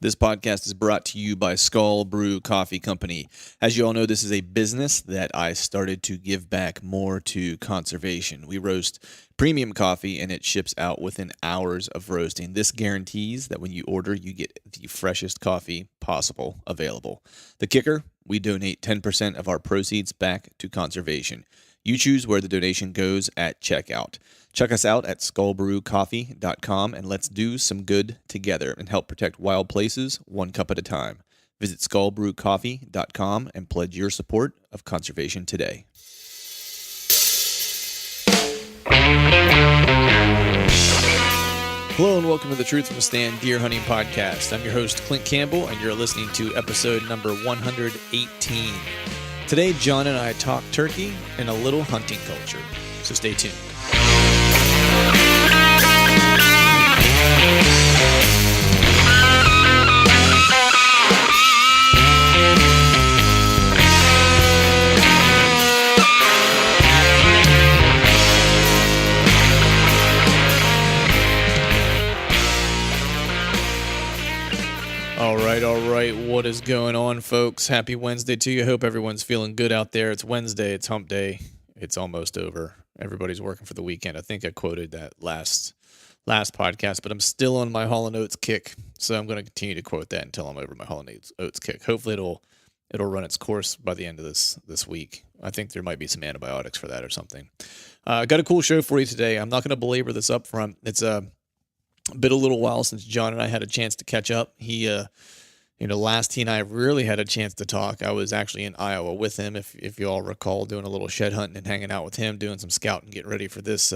This podcast is brought to you by Skull Brew Coffee Company. As you all know, this is a business that I started to give back more to conservation. We roast premium coffee and it ships out within hours of roasting. This guarantees that when you order, you get the freshest coffee possible available. The kicker, we donate 10% of our proceeds back to conservation. You choose where the donation goes at checkout. Check us out at skullbrewcoffee.com and let's do some good together and help protect wild places one cup at a time. Visit skullbrewcoffee.com and pledge your support of conservation today. Hello and welcome to the Truth from a Stand Deer Hunting Podcast. I'm your host, Clint Campbell, and you're listening to episode number 118. Today, John and I talk turkey and a little hunting culture, so stay tuned. All right. What is going on, folks? Happy Wednesday to you. Hope everyone's feeling good out there. It's Wednesday. It's hump day. It's almost over. Everybody's working for the weekend. I think I quoted that last podcast, but I'm still on my Hall & Oates kick, so I'm going to continue to quote that until I'm over my Hall & Oates kick. Hopefully it'll run its course by the end of this week. I think there might be some antibiotics for that or something. I got a cool show for you today. I'm not going to belabor this up front. It's been a little while since John and I had a chance to catch up. Last he and I really had a chance to talk. I was actually in Iowa with him, if you all recall, doing a little shed hunting and hanging out with him, doing some scouting, getting ready for this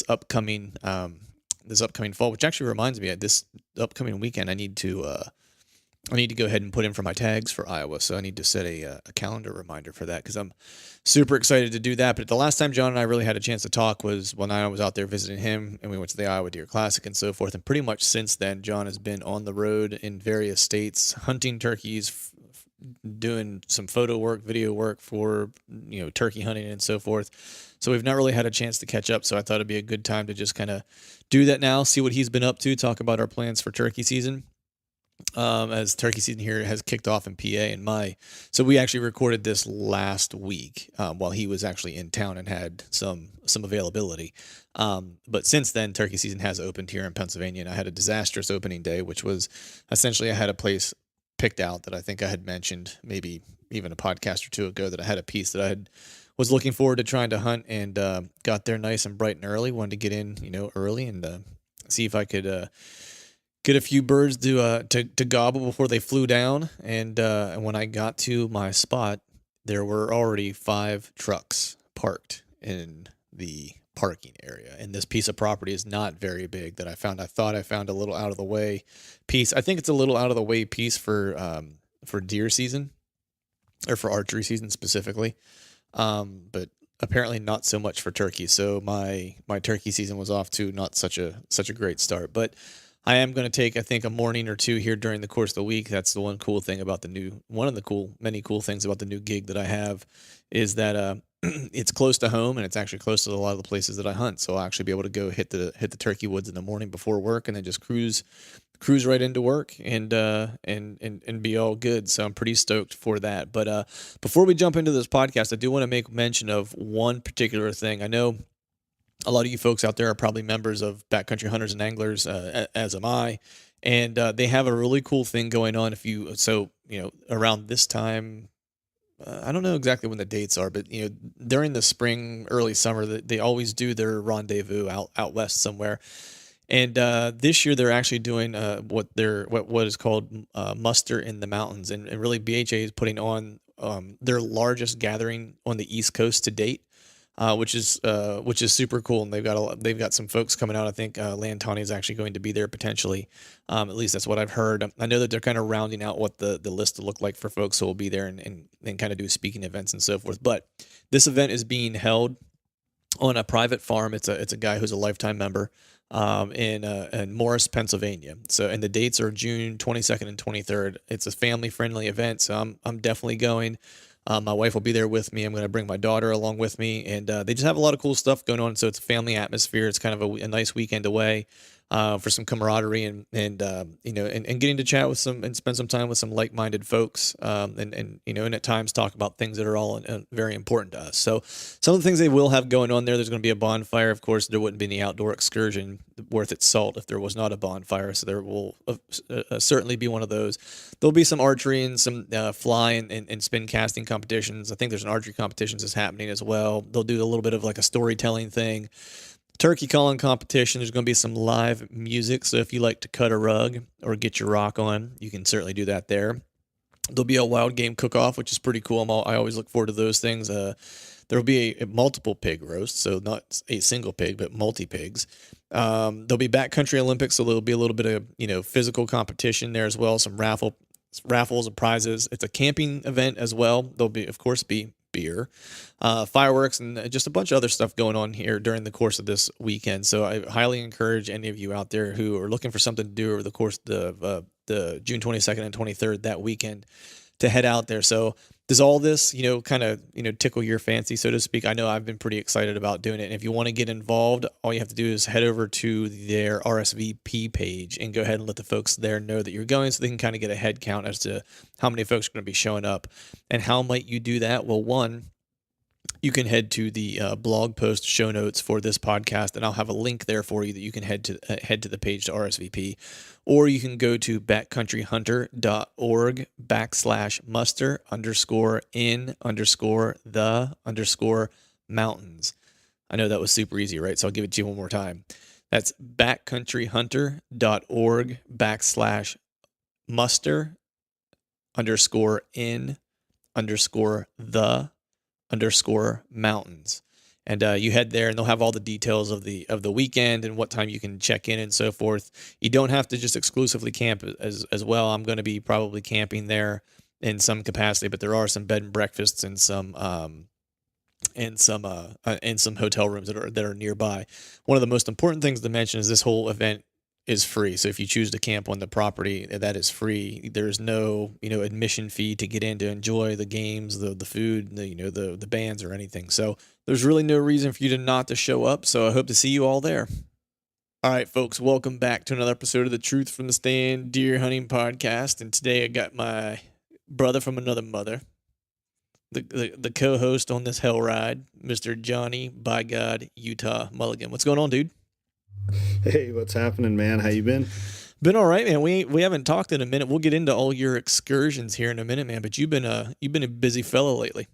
upcoming fall. Which actually reminds me, this upcoming weekend, I need to go ahead and put in for my tags for Iowa. So I need to set a calendar reminder for that because I'm super excited to do that. But the last time John and I really had a chance to talk was when I was out there visiting him and we went to the Iowa Deer Classic and so forth. And pretty much since then, John has been on the road in various states, hunting turkeys, doing some photo work, video work for, turkey hunting and so forth. So we've not really had a chance to catch up. So I thought it'd be a good time to just kind of do that now, see what he's been up to, talk about our plans for turkey season. As turkey season here has kicked off in PA in May. So we actually recorded this last week while he was actually in town and had some availability. But since then, turkey season has opened here in Pennsylvania, and I had a disastrous opening day, which was essentially I had a place picked out that I think I had mentioned maybe even a podcast or two ago that I had a piece that I was looking forward to trying to hunt and got there nice and bright and early. Wanted to get in, early and see if I could get a few birds to gobble before they flew down. And when I got to my spot, there were already 5 trucks parked in the parking area. And this piece of property is not very big that I found. I thought I found a little out of the way piece. I think it's a little out of the way piece for deer season or for archery season specifically. But apparently not so much for turkey. So my turkey season was off to not such a great start, but I am going to take, I think, a morning or two here during the course of the week. That's the one cool thing about many cool things about the new gig that I have is that it's close to home and it's actually close to a lot of the places that I hunt. So I'll actually be able to go hit the turkey woods in the morning before work and then just cruise right into work and be all good. So I'm pretty stoked for that. But before we jump into this podcast, I do want to make mention of one particular thing. I know a lot of you folks out there are probably members of Backcountry Hunters and Anglers, as am I, and they have a really cool thing going on. Around this time, I don't know exactly when the dates are, but during the spring, early summer, they always do their rendezvous out west somewhere. And this year they're actually doing what is called Muster in the Mountains, and really BHA is putting on their largest gathering on the East Coast to date. Which is super cool, and they've got some folks coming out. I think Lantani is actually going to be there potentially. At least that's what I've heard. I know that they're kind of rounding out what the list will look like for folks who will be there and kind of do speaking events and so forth. But this event is being held on a private farm. It's a guy who's a lifetime member in Morris, Pennsylvania. So, and the dates are June 22nd and 23rd. It's a family friendly event, so I'm definitely going. My wife will be there with me. I'm going to bring my daughter along with me, and they just have a lot of cool stuff going on. So it's a family atmosphere. It's kind of a nice weekend away. for some camaraderie and getting to chat with some and spend some time with some like-minded folks, and at times talk about things that are all very important to us. So some of the things they will have going on there's going to be a bonfire. Of course, there wouldn't be any outdoor excursion worth its salt if there was not a bonfire. So there will certainly be one of those. There'll be some archery and some fly and spin casting competitions. I think there's an archery competitions that's happening as well. They'll do a little bit of like a storytelling thing. Turkey calling competition. There's going to be some live music. So if you like to cut a rug or get your rock on, you can certainly do that there. There'll be a wild game cook-off, which is pretty cool. I always look forward to those things. There'll be a multiple pig roast, so not a single pig, but multi-pigs. There'll be backcountry Olympics, so there'll be a little bit of physical competition there as well. Some raffles and prizes. It's a camping event as well. There'll be, of course, beer, fireworks, and just a bunch of other stuff going on here during the course of this weekend. So I highly encourage any of you out there who are looking for something to do over the course of the June 22nd and 23rd that weekend to head out there. So does all this, kind of, tickle your fancy, so to speak? I know I've been pretty excited about doing it. And if you want to get involved, all you have to do is head over to their RSVP page and go ahead and let the folks there know that you're going, so they can kind of get a head count as to how many folks are going to be showing up. And how might you do that? Well, one, you can head to the blog post show notes for this podcast, and I'll have a link there for you that you can head to the page to RSVP. Or you can go to backcountryhunter.org/muster_in_the_mountains. I know that was super easy, right? So I'll give it to you one more time. That's backcountryhunter.org/muster_in_the_mountains. And you head there, and they'll have all the details of the weekend and what time you can check in and so forth. You don't have to just exclusively camp as well. I'm going to be probably camping there in some capacity, but there are some bed and breakfasts and some hotel rooms that are nearby. One of the most important things to mention is this whole event is free. So if you choose to camp on the property, that is free. There's no, admission fee to get in to enjoy the games, the food, the bands or anything. So there's really no reason for you to not to show up. So I hope to see you all there. All right, folks, welcome back to another episode of the Truth from the Stand Deer Hunting Podcast. And today I got my brother from another mother, the co-host on this hell ride, Mr. Johnny, by God, Utah Mulligan. What's going on, dude? Hey, what's happening, man? How you been? Been all right, man. We haven't talked in a minute. We'll get into all your excursions here in a minute, man. But you've been a busy fellow lately.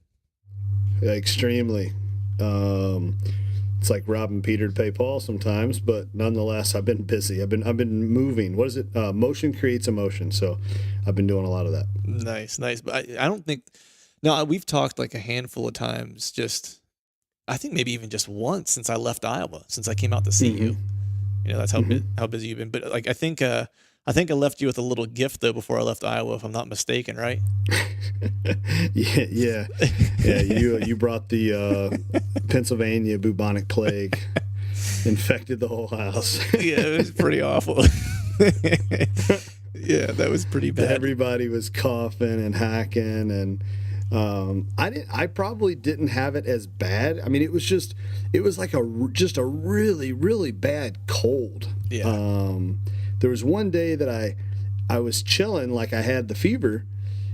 Yeah, extremely. It's like robbing Peter to pay Paul sometimes, but nonetheless, I've been busy. I've been moving. What is it? Motion creates emotion. So I've been doing a lot of that. Nice. But I don't think. No, we've talked like a handful of times. Just I think maybe even just once since I left Iowa, since I came out to see you. That's how busy you've been. But like I think I left you with a little gift though before I left Iowa, if I'm not mistaken, right? Yeah. You brought the Pennsylvania bubonic plague, infected the whole house. Yeah, it was pretty awful. Yeah, that was pretty bad. Everybody was coughing and hacking, and I probably didn't have it as bad. I mean, it was like a really, really bad cold. Yeah. There was one day that I was chilling, like I had the fever,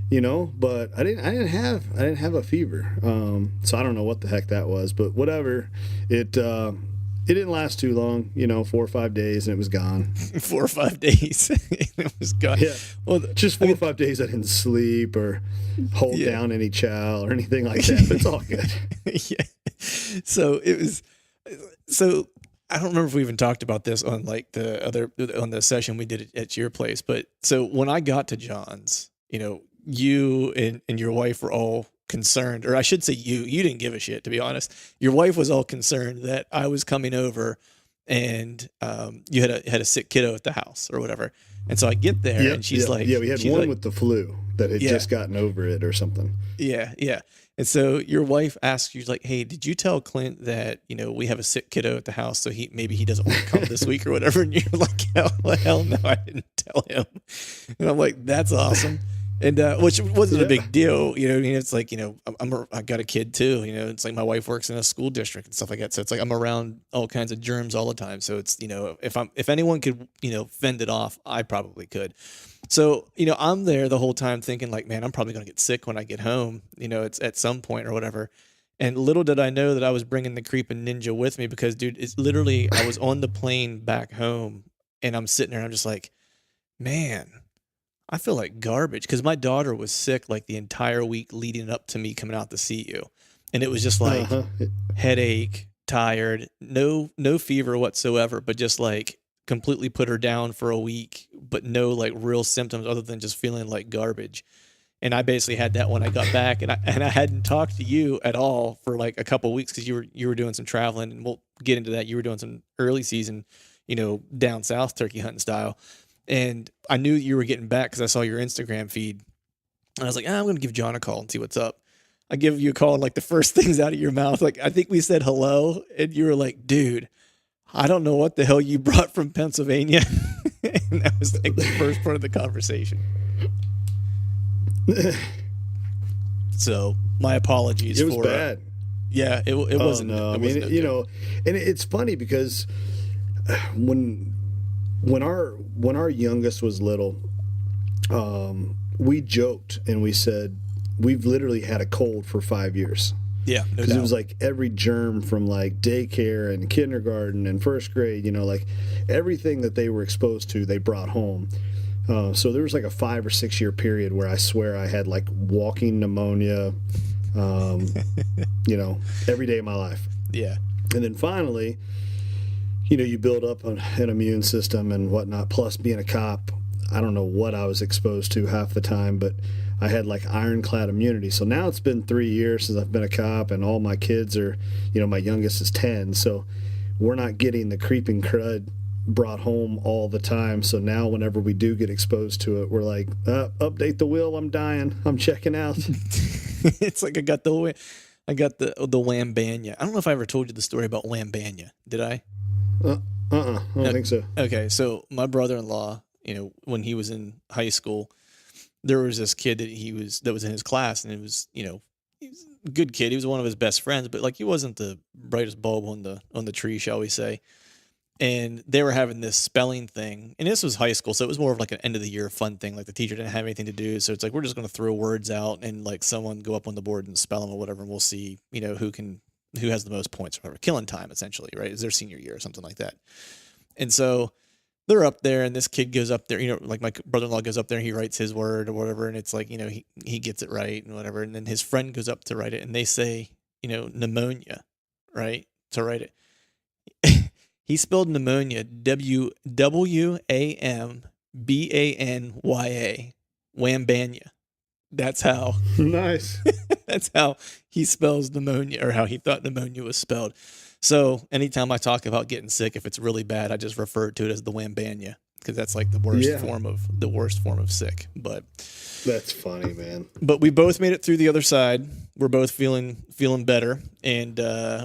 but I didn't have a fever. So I don't know what the heck that was, but whatever. It didn't last too long, 4 or 5 days, and it was gone. 4 or 5 days, it was gone. Yeah, well, just 4 or 5 days I didn't sleep or hold down any chow or anything like that. But it's all good. Yeah. So it was. So I don't remember if we even talked about this on like on the session we did at your place. But so when I got to John's, you and your wife were all concerned, or I should say you didn't give a shit, to be honest. Your wife was all concerned that I was coming over and you had a sick kiddo at the house or whatever. And so I get there and she's like, we had one with the flu that had just gotten over it or something. Yeah. And so your wife asks you, like, hey, did you tell Clint that, we have a sick kiddo at the house, so maybe he doesn't want to come this week or whatever? And you're like, hell no, I didn't tell him. And I'm like, that's awesome. And which wasn't a Yeah. big deal, you know. I mean, it's like, you know, I got a kid too, you know. It's like my wife works in a school district and stuff like that, so it's like I'm around all kinds of germs all the time. So it's, you know, if anyone could, you know, fend it off, I probably could. So, you know, I'm there the whole time thinking like, man, I'm probably gonna get sick when I get home, you know, it's at some point or whatever. And little did I know that I was bringing the creeping ninja with me, because, dude, it's literally, I was on the plane back home, and I'm sitting there and I'm just like, man, I feel like garbage, because my daughter was sick like the entire week leading up to me coming out to see you. And it was just like headache, tired, no fever whatsoever, but just like completely put her down for a week, but no like real symptoms other than just feeling like garbage. And I basically had that when I got back, and I hadn't talked to you at all for like a couple of weeks, because you were doing some traveling, and we'll get into that. You were doing some early season, you know, down south turkey hunting style. And I knew you were getting back because I saw your Instagram feed. And I was like, I'm going to give John a call and see what's up. I give you a call, and like the first things out of your mouth, like I think we said hello, and you were like, dude, I don't know what the hell you brought from Pennsylvania. And that was like the first part of the conversation. So my apologies. It was bad. Yeah, it wasn't. No, it I mean, wasn't okay. you know, and it's funny because when our youngest was little, we joked and we said we've literally had a cold for 5 years. Yeah, no because doubt. it was like every germ from like daycare and kindergarten and first grade, you know, like everything that they were exposed to, they brought home. So there was like a 5 or 6 year period where I swear I had like walking pneumonia, you know, every day of my life. Yeah. And then finally, you know, you build up an immune system and whatnot. Plus being a cop, I don't know what I was exposed to half the time, but I had like ironclad immunity. So now it's been 3 years since I've been a cop, and all my kids are, you know, my youngest is 10. So we're not getting the creeping crud brought home all the time. So now whenever we do get exposed to it, we're like, update the wheel, I'm dying, I'm checking out. It's like I got the Wambania. I don't know if I ever told you the story about Wambania. Did I? I don't think so. Okay, so my brother-in-law, you know, when he was in high school, there was this kid that was in his class, and it was, you know, he was a good kid. He was one of his best friends, but like he wasn't the brightest bulb on the tree, shall we say. And they were having this spelling thing, and this was high school, so it was more of like an end of the year fun thing. Like the teacher didn't have anything to do, so it's like we're just going to throw words out and like someone go up on the board and spell them or whatever, and we'll see, you know, who has the most points or whatever. Killing time, essentially, right? It's their senior year or something like that. And so they're up there, and this kid goes up there, you know, like my brother-in-law goes up there and he writes his word or whatever, and it's like, you know, he gets it right and whatever, and then his friend goes up to write it, and they say, you know, pneumonia, right, to write it. He spelled pneumonia Wambanya. Wambanya. That's how. Nice. That's how he spells pneumonia, or how he thought pneumonia was spelled. So anytime I talk about getting sick, if it's really bad, I just refer to it as the Wambanya, because that's like the worst form of sick. But that's funny, man. But we both made it through the other side. We're both feeling better, and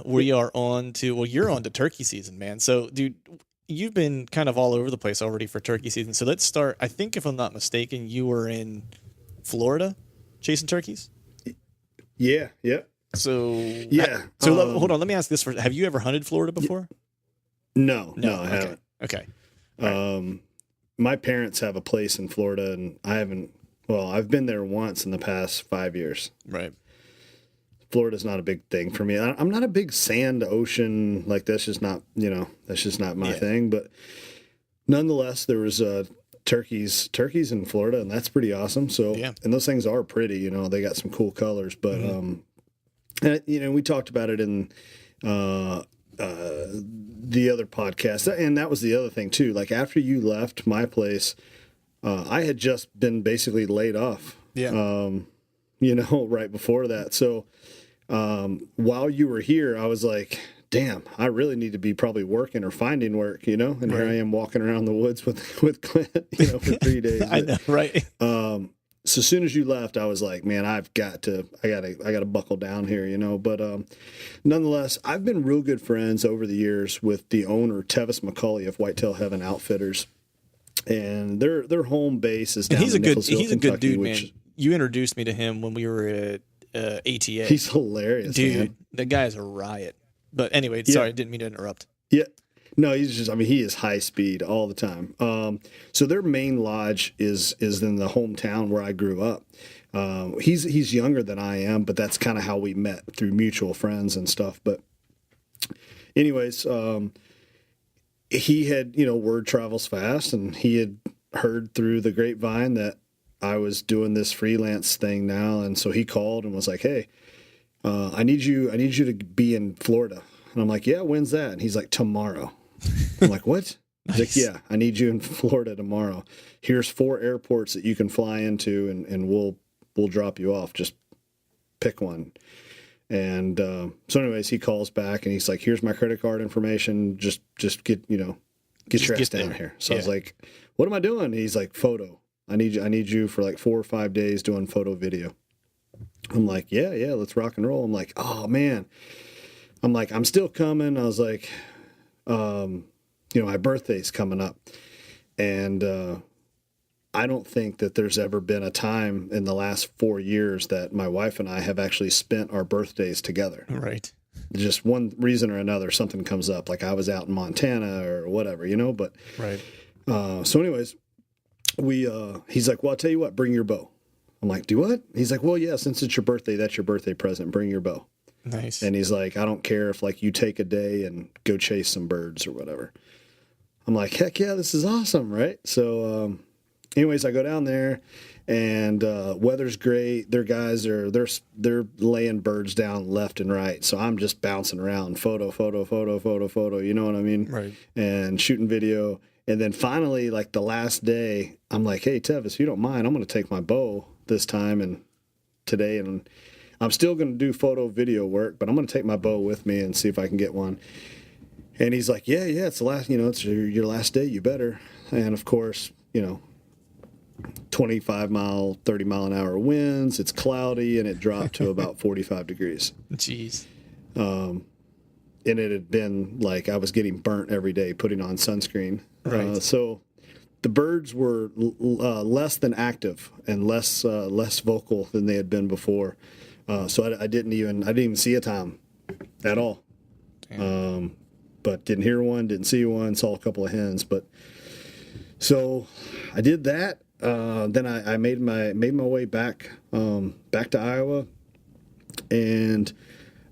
we are on to, well, you're on to turkey season, man. So, dude, you've been kind of all over the place already for turkey season. So let's start. I think, if I'm not mistaken, you were in Florida chasing turkeys. Yeah. Yep. So yeah. Hold on. Let me ask this first. Have you ever hunted Florida before? No, I haven't. Okay. My parents have a place in Florida, and I haven't. Well, I've been there once in the past 5 years. Right. Florida's not a big thing for me. I'm not a big sand ocean, like that's just not my thing. But nonetheless, there was turkeys in Florida, and that's pretty awesome. So, and those things are pretty. You know, they got some cool colors. But and, you know, we talked about it in the other podcast, and that was the other thing too. Like after you left my place, I had just been basically laid off. Yeah. You know, right before that. So while you were here, I was like, damn, I really need to be probably working or finding work, you know? And here I am walking around the woods with Clint, you know, for 3 days. I know, right? So as soon as you left, I was like, man, I gotta buckle down here, you know? But nonetheless, I've been real good friends over the years with the owner, Tevis McCauley of Whitetail Heaven Outfitters. And their home base is down in Nicholsville, he's a good dude, man. you introduced me to him when we were at ATA. He's hilarious, dude. man. The guy's a riot. But anyway, Yeah. sorry, I didn't mean to interrupt. Yeah. No, he's just, I mean, he is high speed all the time. So their main lodge is in the hometown where I grew up. He's younger than I am, but that's kind of how we met, through mutual friends and stuff. But anyways, he had, word travels fast, and he had heard through the grapevine that I was doing this freelance thing now. And so he called and was like, hey, I need you to be in Florida. And I'm like, yeah, when's that? And he's like, tomorrow. I'm like, what? He's like, yeah, I need you in Florida tomorrow. Here's 4 airports that you can fly into, and we'll drop you off. Just pick one. And so anyways, he calls back and he's like, here's my credit card information. Just get your ass down here. So I was like, what am I doing? And he's like, photo. I need you for like 4 or 5 days doing photo video. I'm like, yeah, let's rock and roll. I'm like, oh man. I'm like, I'm still coming. I was like, my birthday's coming up. And I don't think that there's ever been a time in the last 4 years that my wife and I have actually spent our birthdays together. Right. Just one reason or another, something comes up. Like I was out in Montana or whatever, but. Right. So anyways, he's like, well, I'll tell you what, bring your bow. I'm like, do what? He's like, well, yeah, since it's your birthday, that's your birthday present. Bring your bow. Nice. And he's like, I don't care if like you take a day and go chase some birds or whatever. I'm like, heck yeah, this is awesome, right? So, anyways, I go down there, and weather's great. Their guys they're laying birds down left and right. So I'm just bouncing around, photo. You know what I mean? Right. And shooting video. And then finally, like the last day, I'm like, hey, Tevis, if you don't mind, I'm going to take my bow this time and today, and I'm still going to do photo video work, but I'm going to take my bow with me and see if I can get one. And he's like, yeah, it's the last, it's your last day, you better. And of course, 25 mile, 30 mile an hour winds, it's cloudy, and it dropped to about 45 degrees. Jeez. And it had been like I was getting burnt every day putting on sunscreen. Right. So the birds were less than active and less vocal than they had been before. So I didn't even see a tom at all. But didn't hear one, didn't see one, saw a couple of hens. But so I did that. Then I made my way back to Iowa, and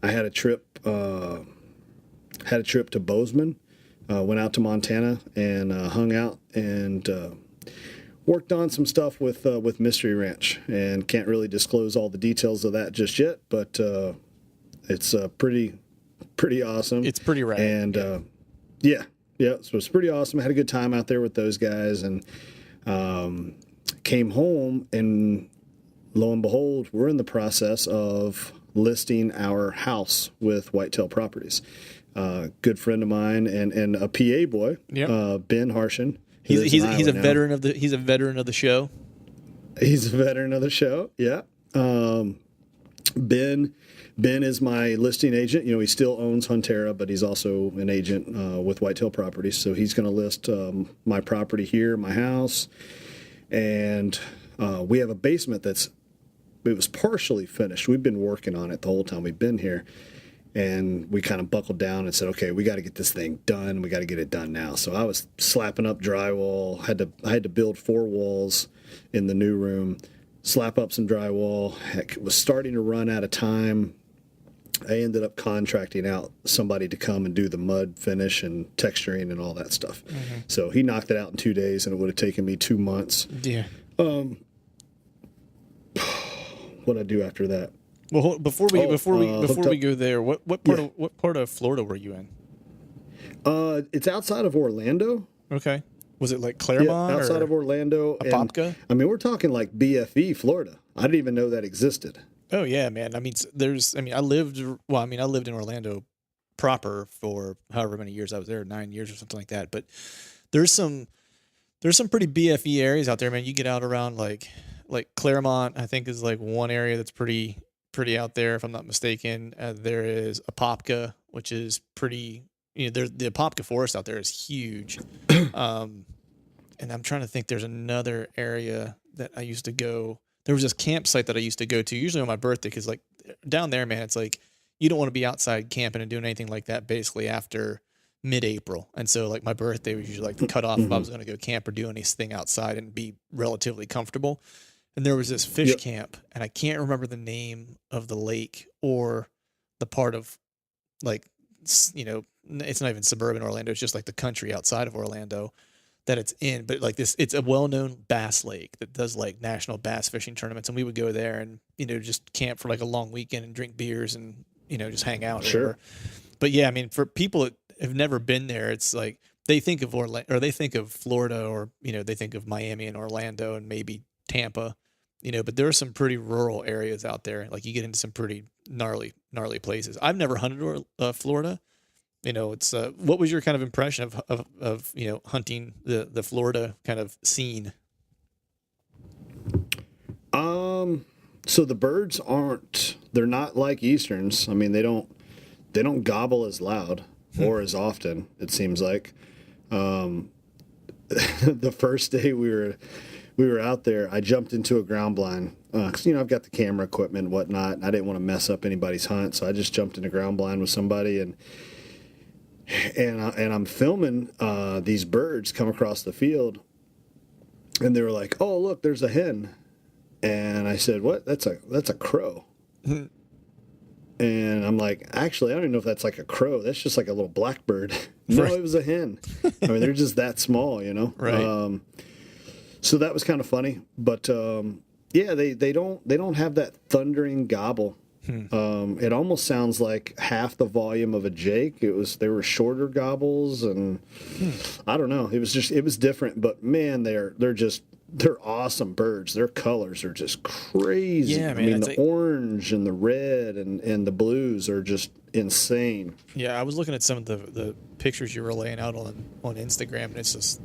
I had a trip to Bozeman. Went out to Montana and hung out and worked on some stuff with Mystery Ranch, and can't really disclose all the details of that just yet, but it's pretty awesome. It's pretty rad. And so it's pretty awesome. I had a good time out there with those guys, and came home, and lo and behold, we're in the process of listing our house with Whitetail Properties. Good friend of mine and a PA boy, Ben Harshen. He's a veteran of the show. He's a veteran of the show. Yeah. Ben is my listing agent. He still owns Huntera, but he's also an agent with Whitetail Properties. So he's going to list my property here, my house, and we have a basement it was partially finished. We've been working on it the whole time we've been here. And we kind of buckled down and said, okay, we got to get this thing done. We got to get it done now. So I was slapping up drywall. I had to build 4 walls in the new room, slap up some drywall. Heck, was starting to run out of time. I ended up contracting out somebody to come and do the mud finish and texturing and all that stuff. Mm-hmm. So he knocked it out in 2 days, and it would have taken me 2 months. Yeah. What'd I do after that? Well, before we go there, what part of Florida were you in? It's outside of Orlando. Okay. Was it like Claremont? Yeah, outside of Orlando. Apopka? We're talking like BFE, Florida. I didn't even know that existed. Oh yeah, man. I lived in Orlando proper for however many years I was there, 9 years or something like that. But there's some pretty BFE areas out there, man. You get out around like Claremont, I think is like one area that's pretty out there, if I'm not mistaken. There is Apopka, which is pretty, the Apopka forest out there is huge. And I'm trying to think, there's another area that I used to go there was this campsite that I used to go to usually on my birthday. Cause like down there, man, it's like, you don't want to be outside camping and doing anything like that basically after mid-April. And so like my birthday was usually like the cutoff if I was going to go camp or do anything outside and be relatively comfortable. And there was this fish camp, and I can't remember the name of the lake or the part of like, you know, it's not even suburban Orlando. It's just like the country outside of Orlando that it's in. But like this, it's a well-known bass lake that does like national bass fishing tournaments. And we would go there and, you know, just camp for like a long weekend and drink beers and, you know, just hang out. Sure. But yeah, I mean, for people that have never been there, it's like they think of Orlando, or they think of Florida, or, you know, they think of Miami and Orlando and maybe Tampa, you know, but there are some pretty rural areas out there. Like you get into some pretty gnarly places. I've never hunted Florida. You know, it's what was your kind of impression of you know, hunting the Florida kind of scene? So the birds they're not like Easterns. I mean, they don't gobble as loud or as often, it seems like. The first day we were out there, I jumped into a ground blind because, you know, I've got the camera equipment and whatnot. And I didn't want to mess up anybody's hunt, so I just jumped in a ground blind with somebody, and I'm filming these birds come across the field, and they were like, "Oh, look, there's a hen," and I said, "What? That's a crow." And I'm like, actually, I don't even know if that's like a crow. That's just like a little blackbird. No, it was a hen. I mean, they're just that small, you know. Right. So that was kind of funny, but yeah, they don't have that thundering gobble. It almost sounds like half the volume of a jake. They were shorter gobbles, and I don't know. It was different, but man, they're awesome birds. Their colors are just crazy. Yeah, man, I mean, the orange and the red and the blues are just insane. Yeah, I was looking at some of the pictures you were laying out on Instagram, and it's just,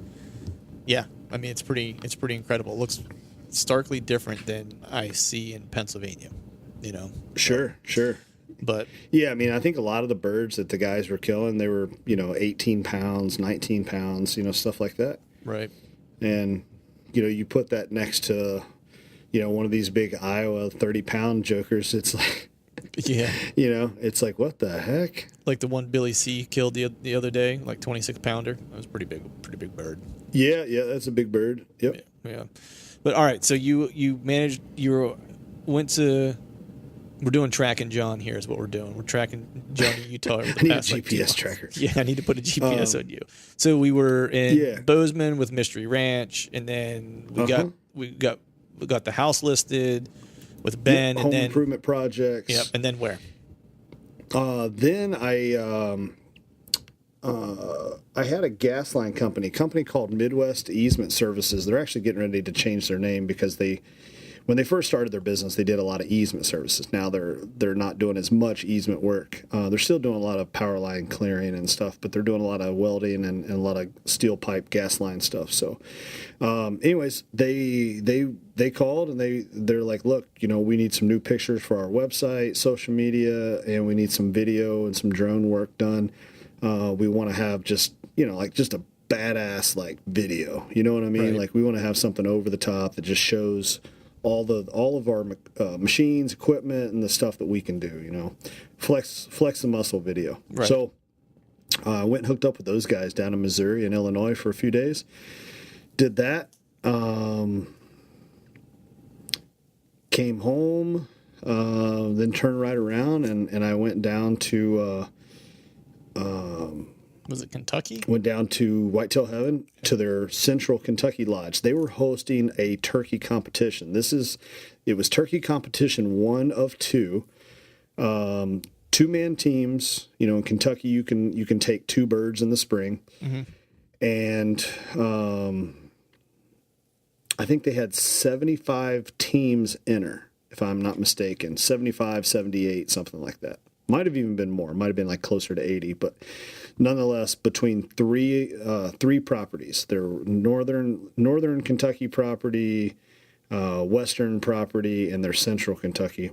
yeah, I mean, it's pretty incredible. It looks starkly different than I see in Pennsylvania, you know. Sure. But yeah, I mean, I think a lot of the birds that the guys were killing, they were, you know, 18 pounds, 19 pounds, you know, stuff like that. Right. And, you know, you put that next to, you know, one of these big Iowa 30-pound jokers, it's like, yeah, you know, it's like, what the heck? Like the one Billy C killed the other day, like 26-pounder. That was pretty big bird. Yeah, that's a big bird. Yep. Yeah. But all right, so you managed. We're doing tracking John here is what we're doing. We're tracking John in Utah. Over the I need a past, GPS tracker. Yeah, I need to put a GPS on you. So we were in Bozeman with Mystery Ranch, and then we got the house listed with Ben, and home then improvement projects. Yep, and then where? Then I had a gas line company called Midwest Easement Services. They're actually getting ready to change their name because when they first started their business, they did a lot of easement services. Now they're not doing as much easement work. They're still doing a lot of power line clearing and stuff, but they're doing a lot of welding and a lot of steel pipe gas line stuff. So, anyways, they called and they're like, look, you know, we need some new pictures for our website, social media, and we need some video and some drone work done. We want to have just a badass like video. You know what I mean? Right. Like we want to have something over the top that just shows all of our machines, equipment, and the stuff that we can do. You know, flex the muscle video. Right. So I went and hooked up with those guys down in Missouri and Illinois for a few days. Did that. Came home. Then turned right around and I went down to. Was it Kentucky? Went down to Whitetail Heaven to their Central Kentucky Lodge. They were hosting a turkey competition. It was turkey competition 1 of 2. 2-man teams. You know, in Kentucky you can take 2 birds in the spring. Mm-hmm. And I think they had 75 teams enter, if I'm not mistaken. 75, 78, something like that. Might have even been more. Might have been like closer to 80, but nonetheless, between three properties, their northern Kentucky property, western property, and their central Kentucky.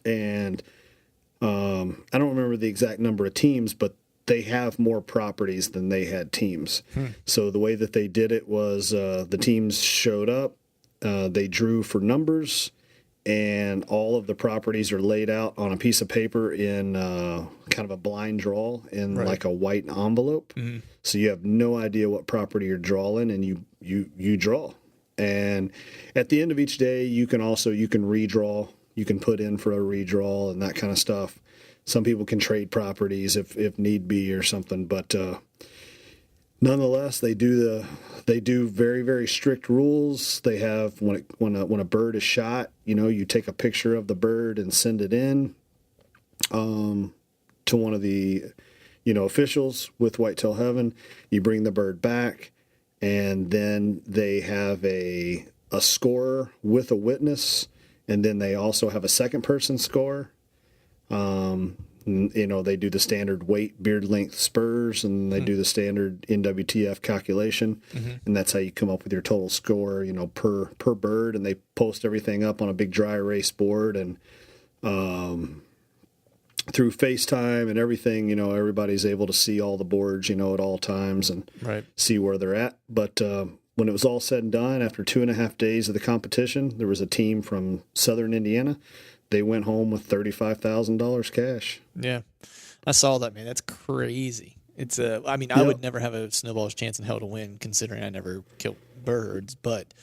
And I don't remember the exact number of teams, but they have more properties than they had teams. So the way that they did it was the teams showed up, they drew for numbers, and all of the properties are laid out on a piece of paper in kind of a blind draw in like a white envelope. Mm-hmm. So you have no idea what property you're drawing, and you draw. And at the end of each day, you can redraw. You can put in for a redraw and that kind of stuff. Some people can trade properties if need be or something, but nonetheless, they do very, very strict rules. They have when a bird is shot, you take a picture of the bird and send it in to one of the officials with Whitetail Heaven. You bring the bird back, and then they have a scorer with a witness, and then they also have a second person score. They do the standard weight, beard length, spurs, and they do the standard NWTF calculation, and that's how you come up with your total score, per bird. And they post everything up on a big dry erase board, and through FaceTime and everything, everybody's able to see all the boards, at all times and see where they're at. But when it was all said and done, after 2.5 days of the competition, there was a team from Southern Indiana. They went home with $35,000 cash. Yeah, I saw that, man. That's crazy. It's I would never have a snowball's chance in hell to win, considering I never killed birds. But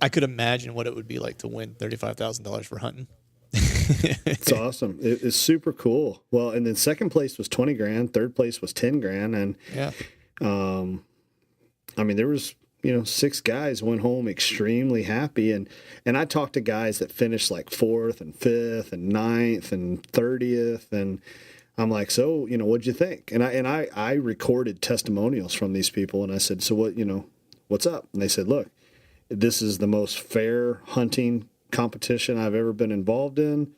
I could imagine what it would be like to win $35,000 for hunting. It's awesome. It's super cool. Well, and then second place was $20,000, third place was $10,000, and there was 6 guys went home extremely happy, and I talked to guys that finished like 4th and 5th and 9th and 30th, and I'm like, so what'd you think? And I recorded testimonials from these people, and I said, so what's up? And they said, look, this is the most fair hunting competition I've ever been involved in.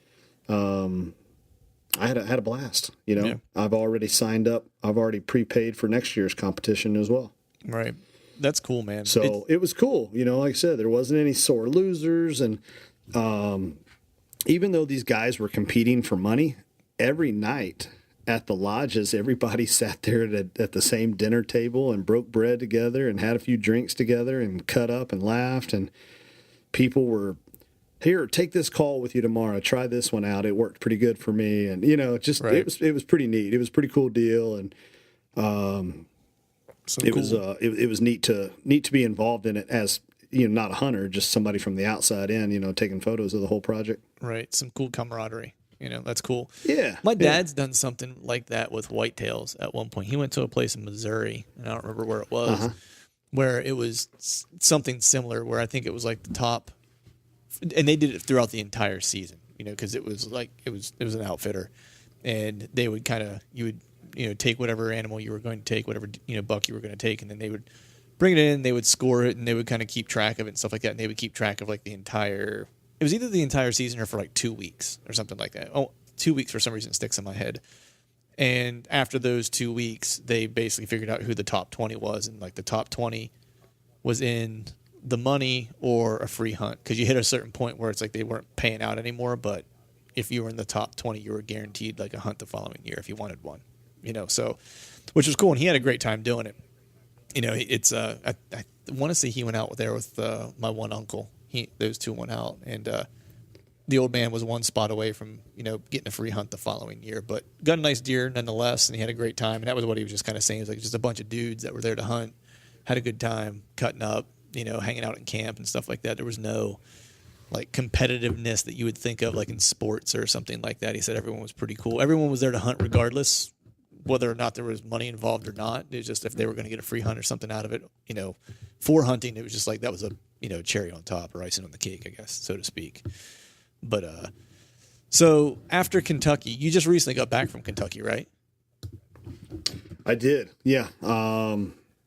I had a blast. I've already signed up. I've already prepaid for next year's competition as well. Right. That's cool, man. So it was cool. Like I said, there wasn't any sore losers. And even though these guys were competing for money, every night at the lodges, everybody sat there at the same dinner table and broke bread together and had a few drinks together and cut up and laughed. And people were, here, take this call with you tomorrow. Try this one out. It worked pretty good for me. And, it was pretty neat. It was a pretty cool deal. And it was neat to be involved in it as, not a hunter, just somebody from the outside in, taking photos of the whole project. Right. Some cool camaraderie. That's cool. Yeah. My dad's done something like that with whitetails at one point. He went to a place in Missouri, and I don't remember where it was, where it was something similar, where I think it was like the top. And they did it throughout the entire season, because it was like it was an outfitter, and they would you would take whatever animal you were going to take, whatever buck you were going to take, and then they would bring it in, they would score it, and they would kind of keep track of it and stuff like that. And they would keep track of like the entire. It was either the entire season or for like 2 weeks or something like that. 2 weeks for some reason sticks in my head. And after those 2 weeks, they basically figured out who the top 20 was, and like the top 20 was in the money or a free hunt, because you hit a certain point where it's like they weren't paying out anymore, but if you were in the top 20 you were guaranteed like a hunt the following year if you wanted one, so which was cool. And he had a great time doing it. It's I want to say he went out there with my one uncle. Those two went out, and the old man was one spot away from getting a free hunt the following year, but got a nice deer nonetheless, and he had a great time. And that was what he was just kind of saying. It was like just a bunch of dudes that were there to hunt, had a good time cutting up, hanging out in camp and stuff like that. There was no like competitiveness that you would think of like in sports or something like that. He said everyone was pretty cool. Everyone was there to hunt regardless, whether or not there was money involved or not. It was just if they were going to get a free hunt or something out of it, for hunting, it was just like that was a cherry on top or icing on the cake, I guess, so to speak. But so after Kentucky, you just recently got back from Kentucky, right? I did, yeah.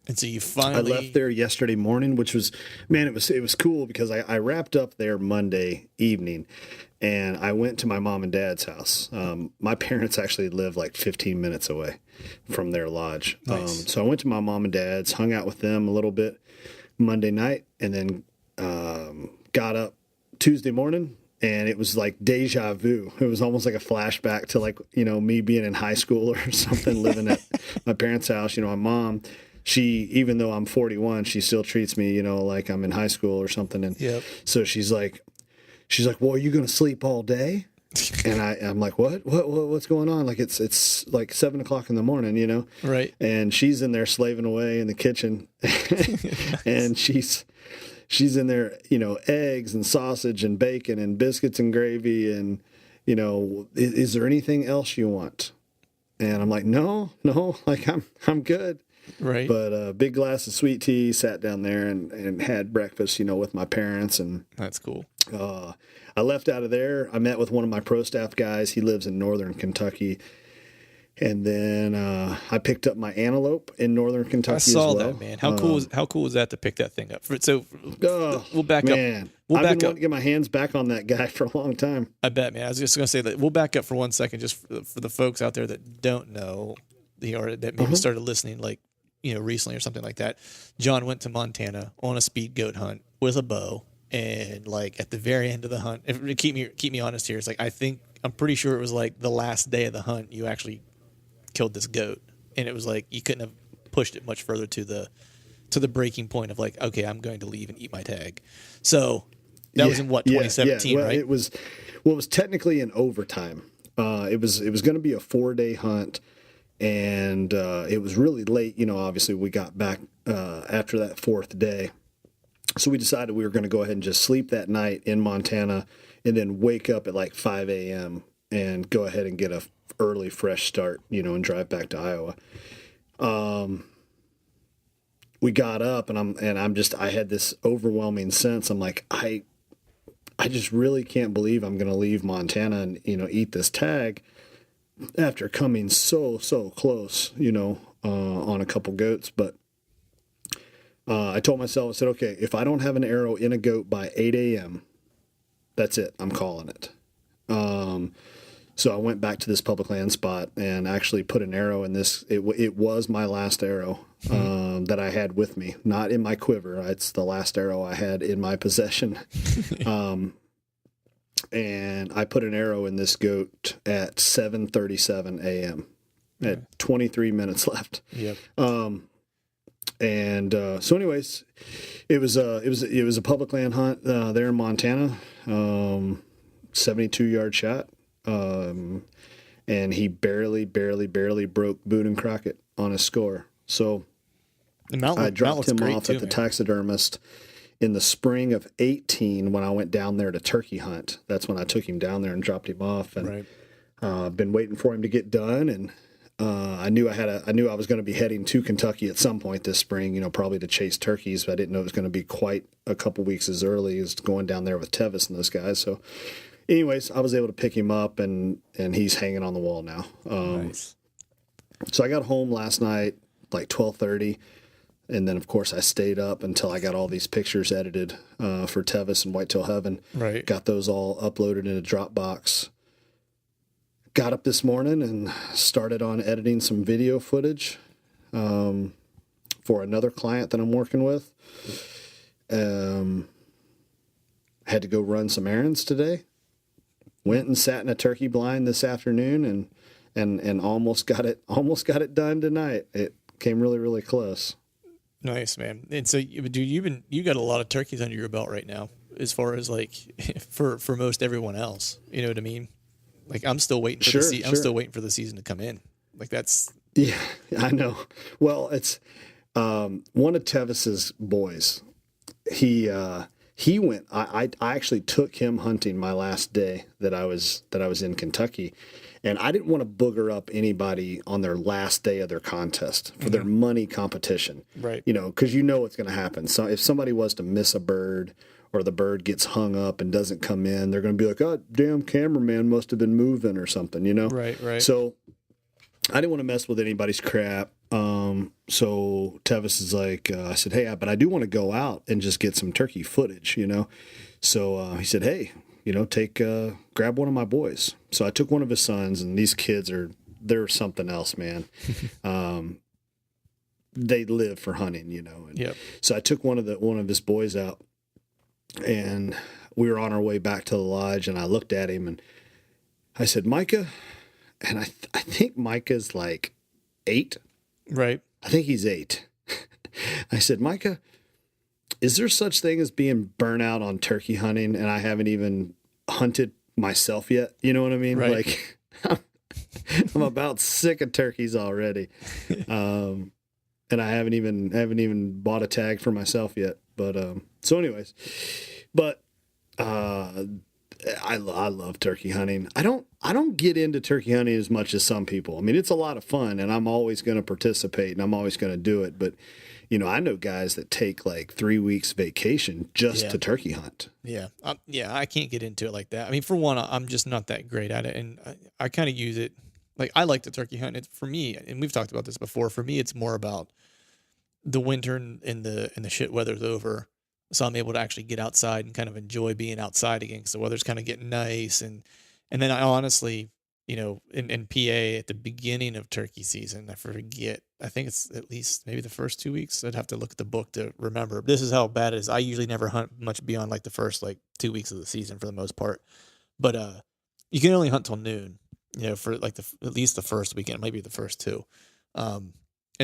And so you finally... I left there yesterday morning, which was, man, it was cool because I wrapped up there Monday evening, and I went to my mom and dad's house. My parents actually live like 15 minutes away from their lodge. Nice. So I went to my mom and dad's, hung out with them a little bit Monday night, and then got up Tuesday morning, and it was like deja vu. It was almost like a flashback to like, me being in high school or something, living at my parents' house. My mom even though I'm 41, she still treats me, like I'm in high school or something. And so she's like, well, are you going to sleep all day? And I'm like, what's going on? Like it's like 7:00 in the morning, Right. And she's in there slaving away in the kitchen and she's in there, eggs and sausage and bacon and biscuits and gravy. And, is there anything else you want? And I'm like, no, like I'm good. Right. But a big glass of sweet tea, sat down there and had breakfast, with my parents. And that's cool. I left out of there. I met with one of my pro staff guys. He lives in northern Kentucky. And then I picked up my antelope in northern Kentucky as well. I saw that, man. How cool was that to pick that thing up? We'll back up. I've been wanting to get my hands back on that guy for a long time. I bet, man. I was just going to say that we'll back up for 1 second, just for the folks out there that don't know, or that maybe started listening, recently or something like that. John went to Montana on a speed goat hunt with a bow, and at the very end of the hunt, keep me honest here. It's I'm pretty sure it was the last day of the hunt you actually killed this goat, and it was you couldn't have pushed it much further to the breaking point of okay, I'm going to leave and eat my tag. So that was in 2017, well, right? It was technically in overtime. It was going to be a 4-day hunt, and it was really late. Obviously we got back after that 4th day, so we decided we were going to go ahead and just sleep that night in Montana, and then wake up at 5 a.m. and go ahead and get a early fresh start, and drive back to Iowa. We got up and I had this overwhelming sense. I'm like, I just really can't believe I'm going to leave Montana and, eat this tag after coming so close, on a couple goats. But I told myself, I said, okay, if I don't have an arrow in a goat by 8 a.m., that's it. I'm calling it. So I went back to this public land spot and actually put an arrow in this. It was my last arrow that I had with me, not in my quiver. It's the last arrow I had in my possession. And I put an arrow in this goat at 7:37 a.m. At 23 minutes left. Yep. So anyways, it was a public land hunt there in Montana. 72-yard shot. And he barely broke Boone and Crockett on his score. So I dropped him off at the taxidermist in the spring of 18 when I went down there to turkey hunt. That's when I took him down there and dropped him off. And been waiting for him to get done. And I knew I was going to be heading to Kentucky at some point this spring, probably to chase turkeys, but I didn't know it was going to be quite a couple weeks as early as going down there with Tevis and those guys. So anyways, I was able to pick him up, and he's hanging on the wall now. Nice. So I got home last night, 12:30, and then, of course, I stayed up until I got all these pictures edited for Tevis and Whitetail Heaven. Right. Got those all uploaded in a Dropbox. Got up this morning and started on editing some video footage for another client that I'm working with. Had to go run some errands today. Went and sat in a turkey blind this afternoon and almost got it done tonight. It came really, really close. Nice, man. And so, dude, you got a lot of turkeys under your belt right now, as far as for most everyone else. You know what I mean? I'm still waiting for I'm still waiting for the season to come in. Yeah, I know. Well, it's one of Tevis's boys. He went. I actually took him hunting my last day that I was in Kentucky, and I didn't want to booger up anybody on their last day of their contest for their money competition. Right. Because what's going to happen. So if somebody was to miss a bird, or the bird gets hung up and doesn't come in, they're going to be like, "Oh, damn, cameraman must have been moving or something," Right. So I didn't want to mess with anybody's crap. So Tevis is like, I said, "Hey, but I do want to go out and just get some turkey footage, So he said, "Hey, grab one of my boys." So I took one of his sons, and these kids they're something else, man. They live for hunting, And yep. So I took one of his boys out, and we were on our way back to the lodge, and I looked at him and I said, "Micah," and I think Micah's 8. Right. I think he's 8. I said, Micah, is there such thing as being burnt out on turkey hunting and I haven't even hunted myself yet? You know what I mean? Right. Like, I'm about sick of turkeys already. And I haven't even bought a tag for myself yet. But, so anyways, but, I love turkey hunting. I don't get into turkey hunting as much as some people. I mean, it's a lot of fun and I'm always going to participate and I'm always going to do it. But, you know, I know guys that take like 3 weeks vacation just to turkey hunt. Yeah. I can't get into it like that. I mean, for one, I'm just not that great at it. And I kind of use it. Like, I like to turkey hunt. It's for me, and we've talked about this before. For me, it's more about the winter and the shit weather's over. So I'm able to actually get outside and kind of enjoy being outside again because the weather's kind of getting nice. And then I honestly, you know, in PA at the beginning of turkey season, I forget, I think it's at least maybe the first 2 weeks. I'd have to look at the book to remember. This is how bad it is. I usually never hunt much beyond like the first like 2 weeks of the season for the most part. But you can only hunt till noon, you know, for like at least the first weekend, maybe the first two. And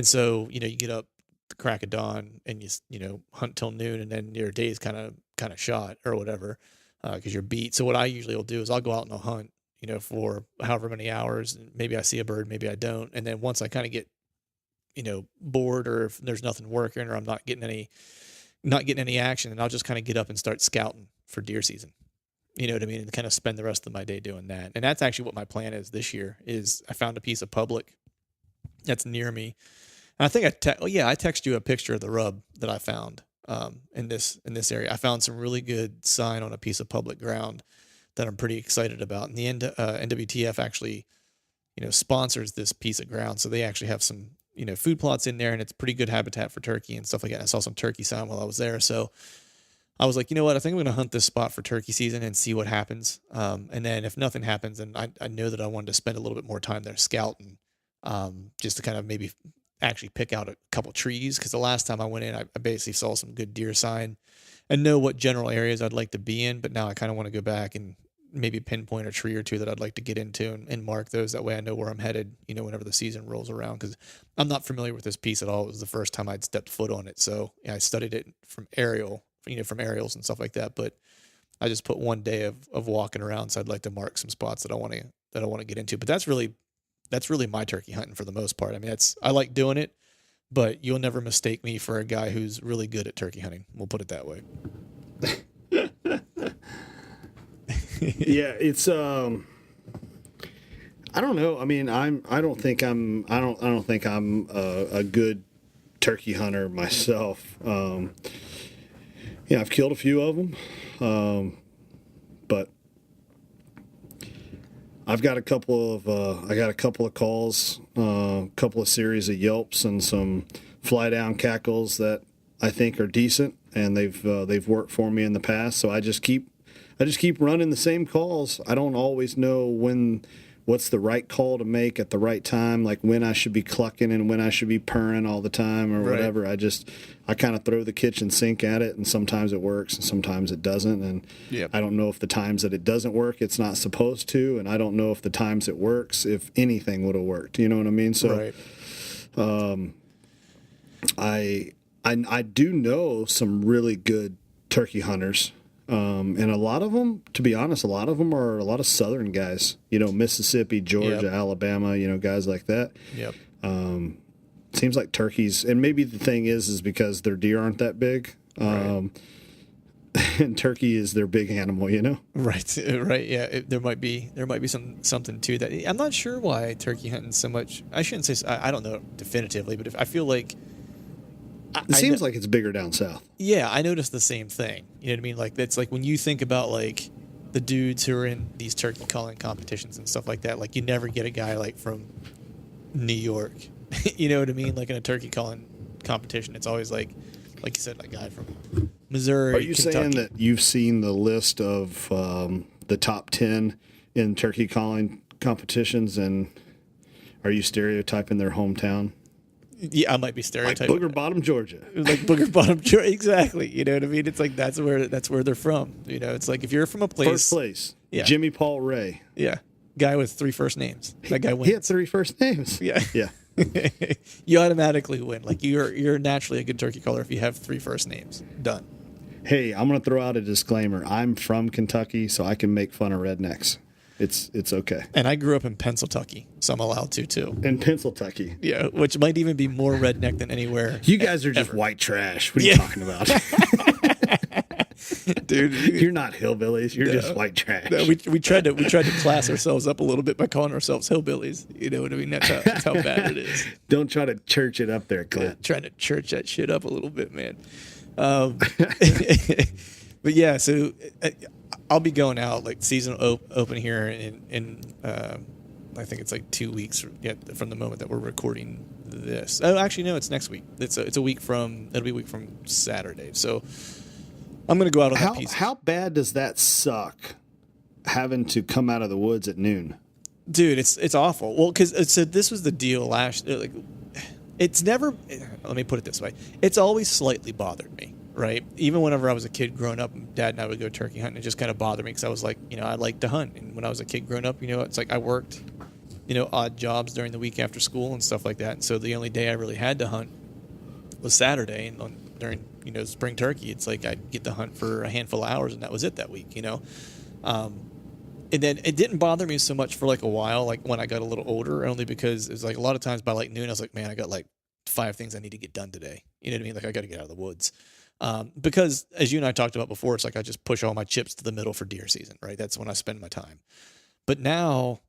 so, you know, you get up the crack of dawn and you know, hunt till noon and then your day's kind of shot or whatever, because you're beat. So what I usually will do is I'll go out and I'll hunt, you know, for however many hours. Maybe I see a bird, maybe I don't. And then once I kind of get, you know, bored or if there's nothing working or I'm not getting any action, and I'll just kind of get up and start scouting for deer season. You know what I mean? And kind of spend the rest of my day doing that. And that's actually what my plan is this year. Is I found a piece of public that's near me. And I think I texted you a picture of the rub that I found in this area. I found some really good sign on a piece of public ground that I'm pretty excited about. And the NWTF actually, you know, sponsors this piece of ground, so they actually have some, you know, food plots in there, and it's pretty good habitat for turkey and stuff like that. And I saw some turkey sign while I was there, so I was like, you know what? I think I'm going to hunt this spot for turkey season and see what happens. And then if nothing happens, then I know that I wanted to spend a little bit more time there scouting, just to kind of maybe actually pick out a couple trees. Because the last time I went in, I basically saw some good deer sign and know what general areas I'd like to be in. But now I kind of want to go back and maybe pinpoint a tree or two that I'd like to get into and mark those. That way I know where I'm headed, you know, whenever the season rolls around. Because I'm not familiar with this piece at all. It was the first time I'd stepped foot on it. So yeah, I studied it from aerials and stuff like that. But I just put one day of walking around. So I'd like to mark some spots that I want to get into. But that's really my turkey hunting for the most part. I mean, I like doing it, but you'll never mistake me for a guy who's really good at turkey hunting. We'll put it that way. Yeah, it's I don't know. I mean, I don't think I'm a good turkey hunter myself. Yeah, I've killed a few of them, but I've got a couple of calls, a couple of series of yelps, and some fly down cackles that I think are decent, and they've worked for me in the past. So I just keep running the same calls. I don't always know what's the right call to make at the right time, like when I should be clucking and when I should be purring all the time or whatever. I kind of throw the kitchen sink at it, and sometimes it works and sometimes it doesn't. And I don't know if the times that it doesn't work, it's not supposed to, and I don't know if the times it works, if anything would have worked. You know what I mean? So, I do know some really good turkey hunters. And a lot of them, to be honest, are a lot of Southern guys, you know, Mississippi, Georgia, Alabama, you know, guys like that. Seems like turkeys, and maybe the thing is because their deer aren't that big. And turkey is their big animal, you know? Right. Yeah. There might be something to that. I'm not sure why turkey hunting so much. I shouldn't say, I don't know definitively, but I feel like, it seems like it's bigger down south. Yeah, I noticed the same thing. You know what I mean? Like, that's like when you think about like the dudes who are in these turkey calling competitions and stuff like that. Like, you never get a guy like from New York. You know what I mean? Like in a turkey calling competition, it's always like you said, a guy from Missouri. Are you Kentucky. saying that you've seen the list of the top 10 in turkey calling competitions, and are you stereotyping their hometown? Yeah, I might be stereotyping. Like Booger Bottom, Georgia. Like Booger Bottom, Georgia. Exactly. You know what I mean? It's like that's where they're from. You know, it's like if you're from a place. First place. Yeah. Jimmy Paul Ray. Yeah. Guy with 3 first names. That guy wins. He had 3 first names. Yeah. Yeah. You automatically win. Like you're naturally a good turkey caller if you have 3 first names. Done. Hey, I'm going to throw out a disclaimer. I'm from Kentucky, so I can make fun of rednecks. It's okay. And I grew up in Pennsylvania, so I'm allowed to too. In Pennsylvania. Yeah, which might even be more redneck than anywhere. You guys are just white trash. What are you talking about? Dude, you're not hillbillies. You're just white trash. No, we tried to class ourselves up a little bit by calling ourselves hillbillies. You know what I mean? That's how bad it is. Don't try to church it up there, Clint. Trying to church that shit up a little bit, man. But yeah, so I'll be going out like season open here in I think it's like 2 weeks from the moment that we're recording this. Oh, actually, no, it's next week. It'll be a week from Saturday. So I'm going to go out on that piece. How bad does that suck, having to come out of the woods at noon? Dude, it's awful. Well, because so this was the deal last. Like, it's never. Let me put it this way: it's always slightly bothered me, right? Even whenever I was a kid growing up, Dad and I would go turkey hunting. It just kind of bothered me because I was like, I like to hunt, and when I was a kid growing up, it's like I worked, odd jobs during the week after school and stuff like that. And so the only day I really had to hunt was Saturday, and during spring turkey, it's like I'd get to hunt for a handful of hours, and that was it that week, And then it didn't bother me so much for like a while, like when I got a little older, only because it was like a lot of times by like noon, I was like, man, I got like 5 things I need to get done today. You know what I mean? Like I got to get out of the woods. Because as you and I talked about before, it's like I just push all my chips to the middle for deer season, right? That's when I spend my time. But now,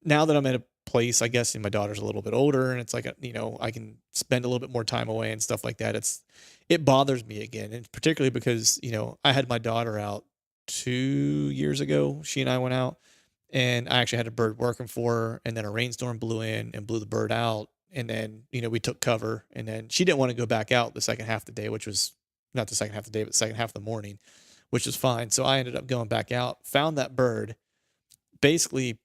now that I'm at a place, I guess, and my daughter's a little bit older, and it's like, I can spend a little bit more time away and stuff like that. It bothers me again, and particularly because, I had my daughter out 2 years ago. She and I went out, and I actually had a bird working for her, and then a rainstorm blew in and blew the bird out. And then, we took cover, and then she didn't want to go back out the second half of the day, which was not the second half of the day, but the second half of the morning, which was fine. So I ended up going back out, found that bird, basically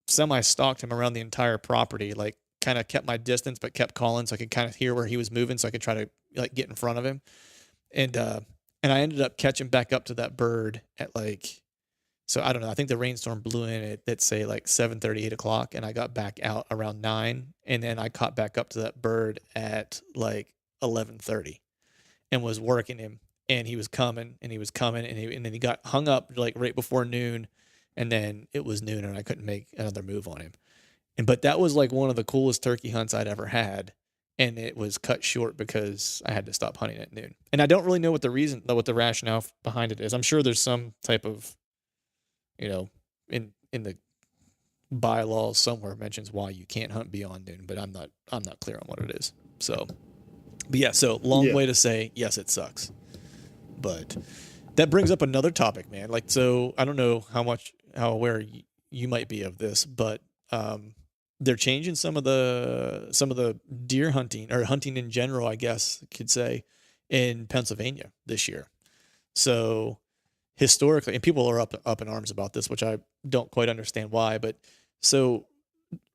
semi-stalked him around the entire property, like kind of kept my distance, but kept calling so I could kind of hear where he was moving so I could try to like get in front of him. And I ended up catching back up to that bird at like, so I don't know, I think the rainstorm blew in at, let's say like 7:30, 8 o'clock, and I got back out around 9, and then I caught back up to that bird at like 11:30 and was working him, and he was coming, and then he got hung up like right before noon, and then it was noon, and I couldn't make another move on him. But that was like one of the coolest turkey hunts I'd ever had. And it was cut short because I had to stop hunting at noon. And I don't really know what the rationale behind it is. I'm sure there's some type of, in the bylaws somewhere mentions why you can't hunt beyond noon, but I'm not clear on what it is. So, but yeah, long way to say, yes, it sucks. But that brings up another topic, man. Like, so I don't know how aware you might be of this, but, they're changing some of the deer hunting or hunting in general, I guess you could say, in Pennsylvania this year. So historically, and people are up in arms about this, which I don't quite understand why, but so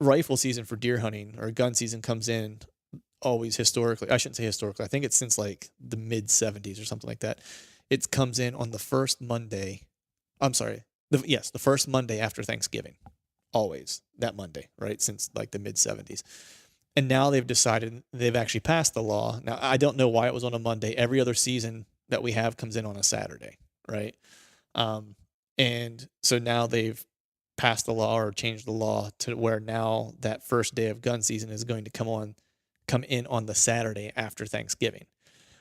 rifle season for deer hunting or gun season comes in always historically. I shouldn't say historically. I think it's since like the mid 70s or something like that. It comes in on the first Monday. I'm sorry. The first Monday after Thanksgiving. Always that Monday, right? Since like the mid 70s. And now they've actually passed the law. Now, I don't know why it was on a Monday. Every other season that we have comes in on a Saturday, right? And so now they've passed the law or changed the law to where now that first day of gun season is going to come in on the Saturday after Thanksgiving,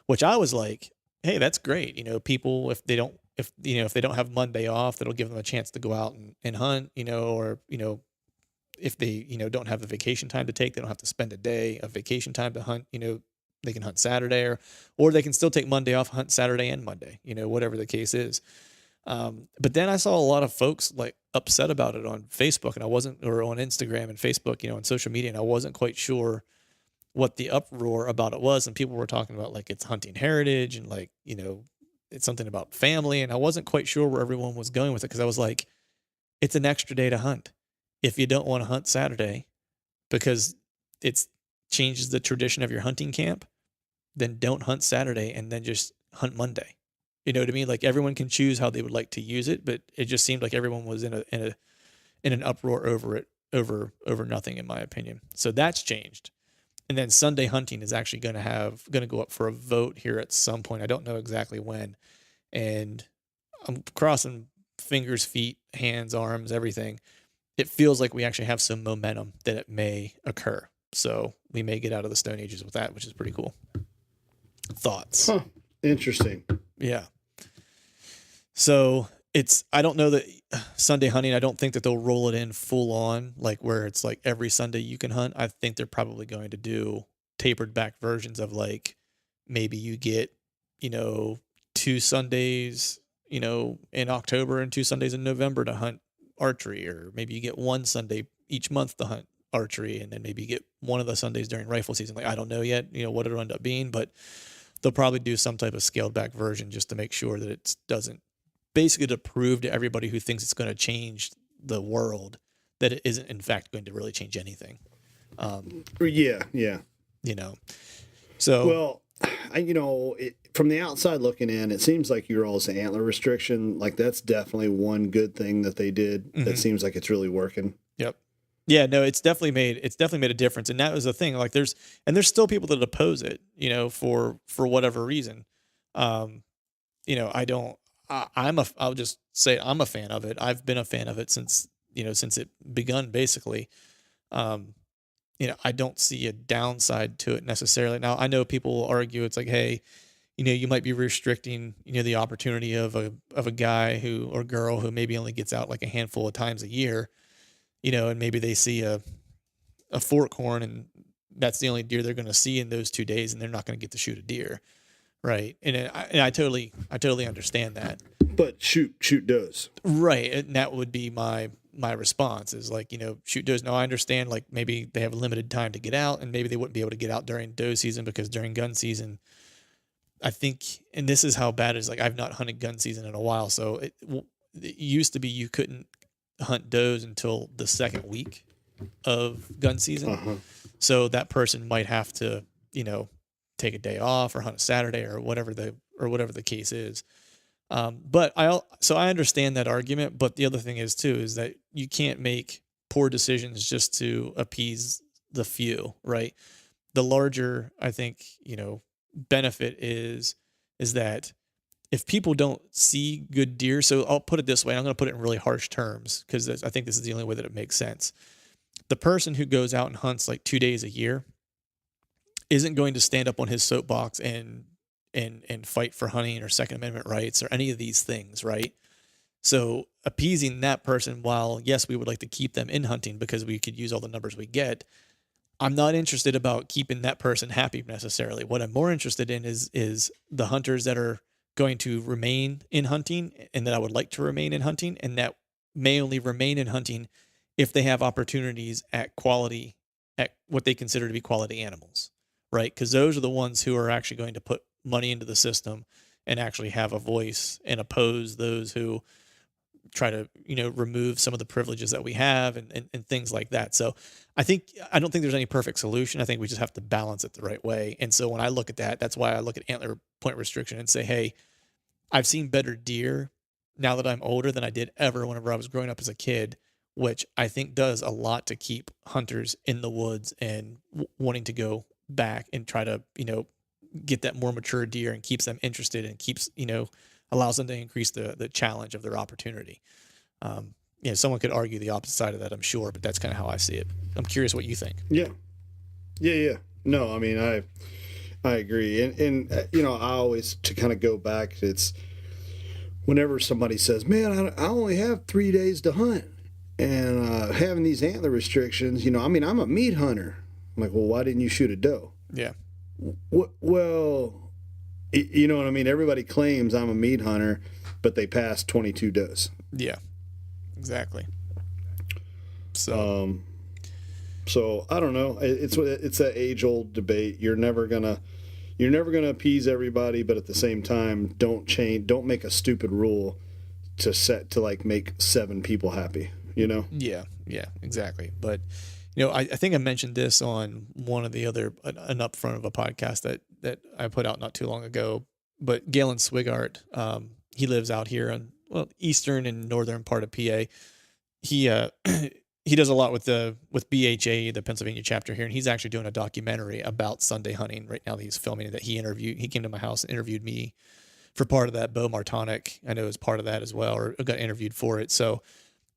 which I was like, hey, that's great. People, if they don't have Monday off, that'll give them a chance to go out and hunt, or, if they, don't have the vacation time to take, they don't have to spend a day of vacation time to hunt, they can hunt Saturday or they can still take Monday off, hunt Saturday and Monday, whatever the case is. But then I saw a lot of folks like upset about it on Facebook or on Instagram and Facebook, on social media. And I wasn't quite sure what the uproar about it was. And people were talking about like it's hunting heritage and like, it's something about family. And I wasn't quite sure where everyone was going with it. Cause I was like, it's an extra day to hunt. If you don't want to hunt Saturday because it changes the tradition of your hunting camp, then don't hunt Saturday and then just hunt Monday. You know what I mean? Like everyone can choose how they would like to use it, but it just seemed like everyone was in an uproar over it, over nothing, in my opinion. So that's changed. And then Sunday hunting is actually going to go up for a vote here at some point. I don't know exactly when. And I'm crossing fingers, feet, hands, arms, everything. It feels like we actually have some momentum that it may occur. So we may get out of the Stone Ages with that, which is pretty cool. Thoughts? Huh. Interesting. Yeah. So I don't know that Sunday hunting, I don't think that they'll roll it in full on, like where it's like every Sunday you can hunt. I think they're probably going to do tapered back versions of like maybe you get, 2 Sundays, in October and 2 Sundays in November to hunt archery, or maybe you get 1 Sunday each month to hunt archery, and then maybe you get one of the Sundays during rifle season. Like, I don't know yet, what it'll end up being, but they'll probably do some type of scaled back version just to make sure that it doesn't, basically to prove to everybody who thinks it's going to change the world that it isn't in fact going to really change anything. Yeah. So, well, from the outside looking in, it seems like your all's antler restriction, like that's definitely one good thing that they did. That seems like it's really working. Yep. Yeah, no, it's definitely made a difference. And that was the thing. Like there's still people that oppose it, for whatever reason. I'll just say I'm a fan of it. I've been a fan of it since it begun, basically. I don't see a downside to it necessarily. Now, I know people will argue it's like, hey, you might be restricting, the opportunity of a guy or girl who maybe only gets out like a handful of times a year, and maybe they see a fork horn and that's the only deer they're going to see in those 2 days, and they're not going to get to shoot a deer. Right. And I totally understand that. But shoot does. Right. And that would be my response is like, shoot does. Now I understand like maybe they have limited time to get out, and maybe they wouldn't be able to get out during doe season because during gun season, I think, and this is how bad it is. Like I've not hunted gun season in a while. So it used to be you couldn't hunt does until the second week of gun season. Uh-huh. So that person might have to, take a day off or hunt a Saturday or whatever the case is. But I understand that argument, but the other thing is too, is that you can't make poor decisions just to appease the few, right? The larger, I think, benefit is that if people don't see good deer, so I'll put it this way, and I'm going to put it in really harsh terms because I think this is the only way that it makes sense. The person who goes out and hunts like 2 days a year isn't going to stand up on his soapbox and fight for hunting or Second Amendment rights or any of these things, right? So appeasing that person, while yes, we would like to keep them in hunting because we could use all the numbers we get, I'm not interested about keeping that person happy necessarily. What I'm more interested in is the hunters that are going to remain in hunting and that I would like to remain in hunting, and that may only remain in hunting if they have opportunities at what they consider to be quality animals, right? Because those are the ones who are actually going to put money into the system and actually have a voice and oppose those who try to, remove some of the privileges that we have and things like that. So I don't think there's any perfect solution. I think we just have to balance it the right way. And so when I look at that, that's why I look at antler point restriction and say, hey, I've seen better deer now that I'm older than I did ever whenever I was growing up as a kid, which I think does a lot to keep hunters in the woods and wanting to go back and try to, get that more mature deer, and keeps them interested and keeps, allows them to increase the challenge of their opportunity. Someone could argue the opposite side of that, I'm sure, but that's kind of how I see it. I'm curious what you think. Yeah. No, I mean, I agree. And I always, to kind of go back, it's whenever somebody says, man, I only have 3 days to hunt, and having these antler restrictions, I'm a meat hunter. I'm like, well, why didn't you shoot a doe? Yeah. Well, you know what I mean? Everybody claims I'm a meat hunter, but they passed 22 does. Yeah, exactly. So I don't know. It's that age-old debate. You're never gonna appease everybody, but at the same time, don't make a stupid rule to make 7 people happy. Yeah, exactly. But I think I mentioned this on one of the other, an upfront of a podcast that I put out not too long ago, but Galen Swigart, he lives out here on, eastern and northern part of PA. He, he does a lot with BHA, the Pennsylvania chapter here, and he's actually doing a documentary about Sunday hunting right now that he's filming. That he came to my house and interviewed me for part of that. Bo Martonic, I know, is part of that as well, or got interviewed for it. So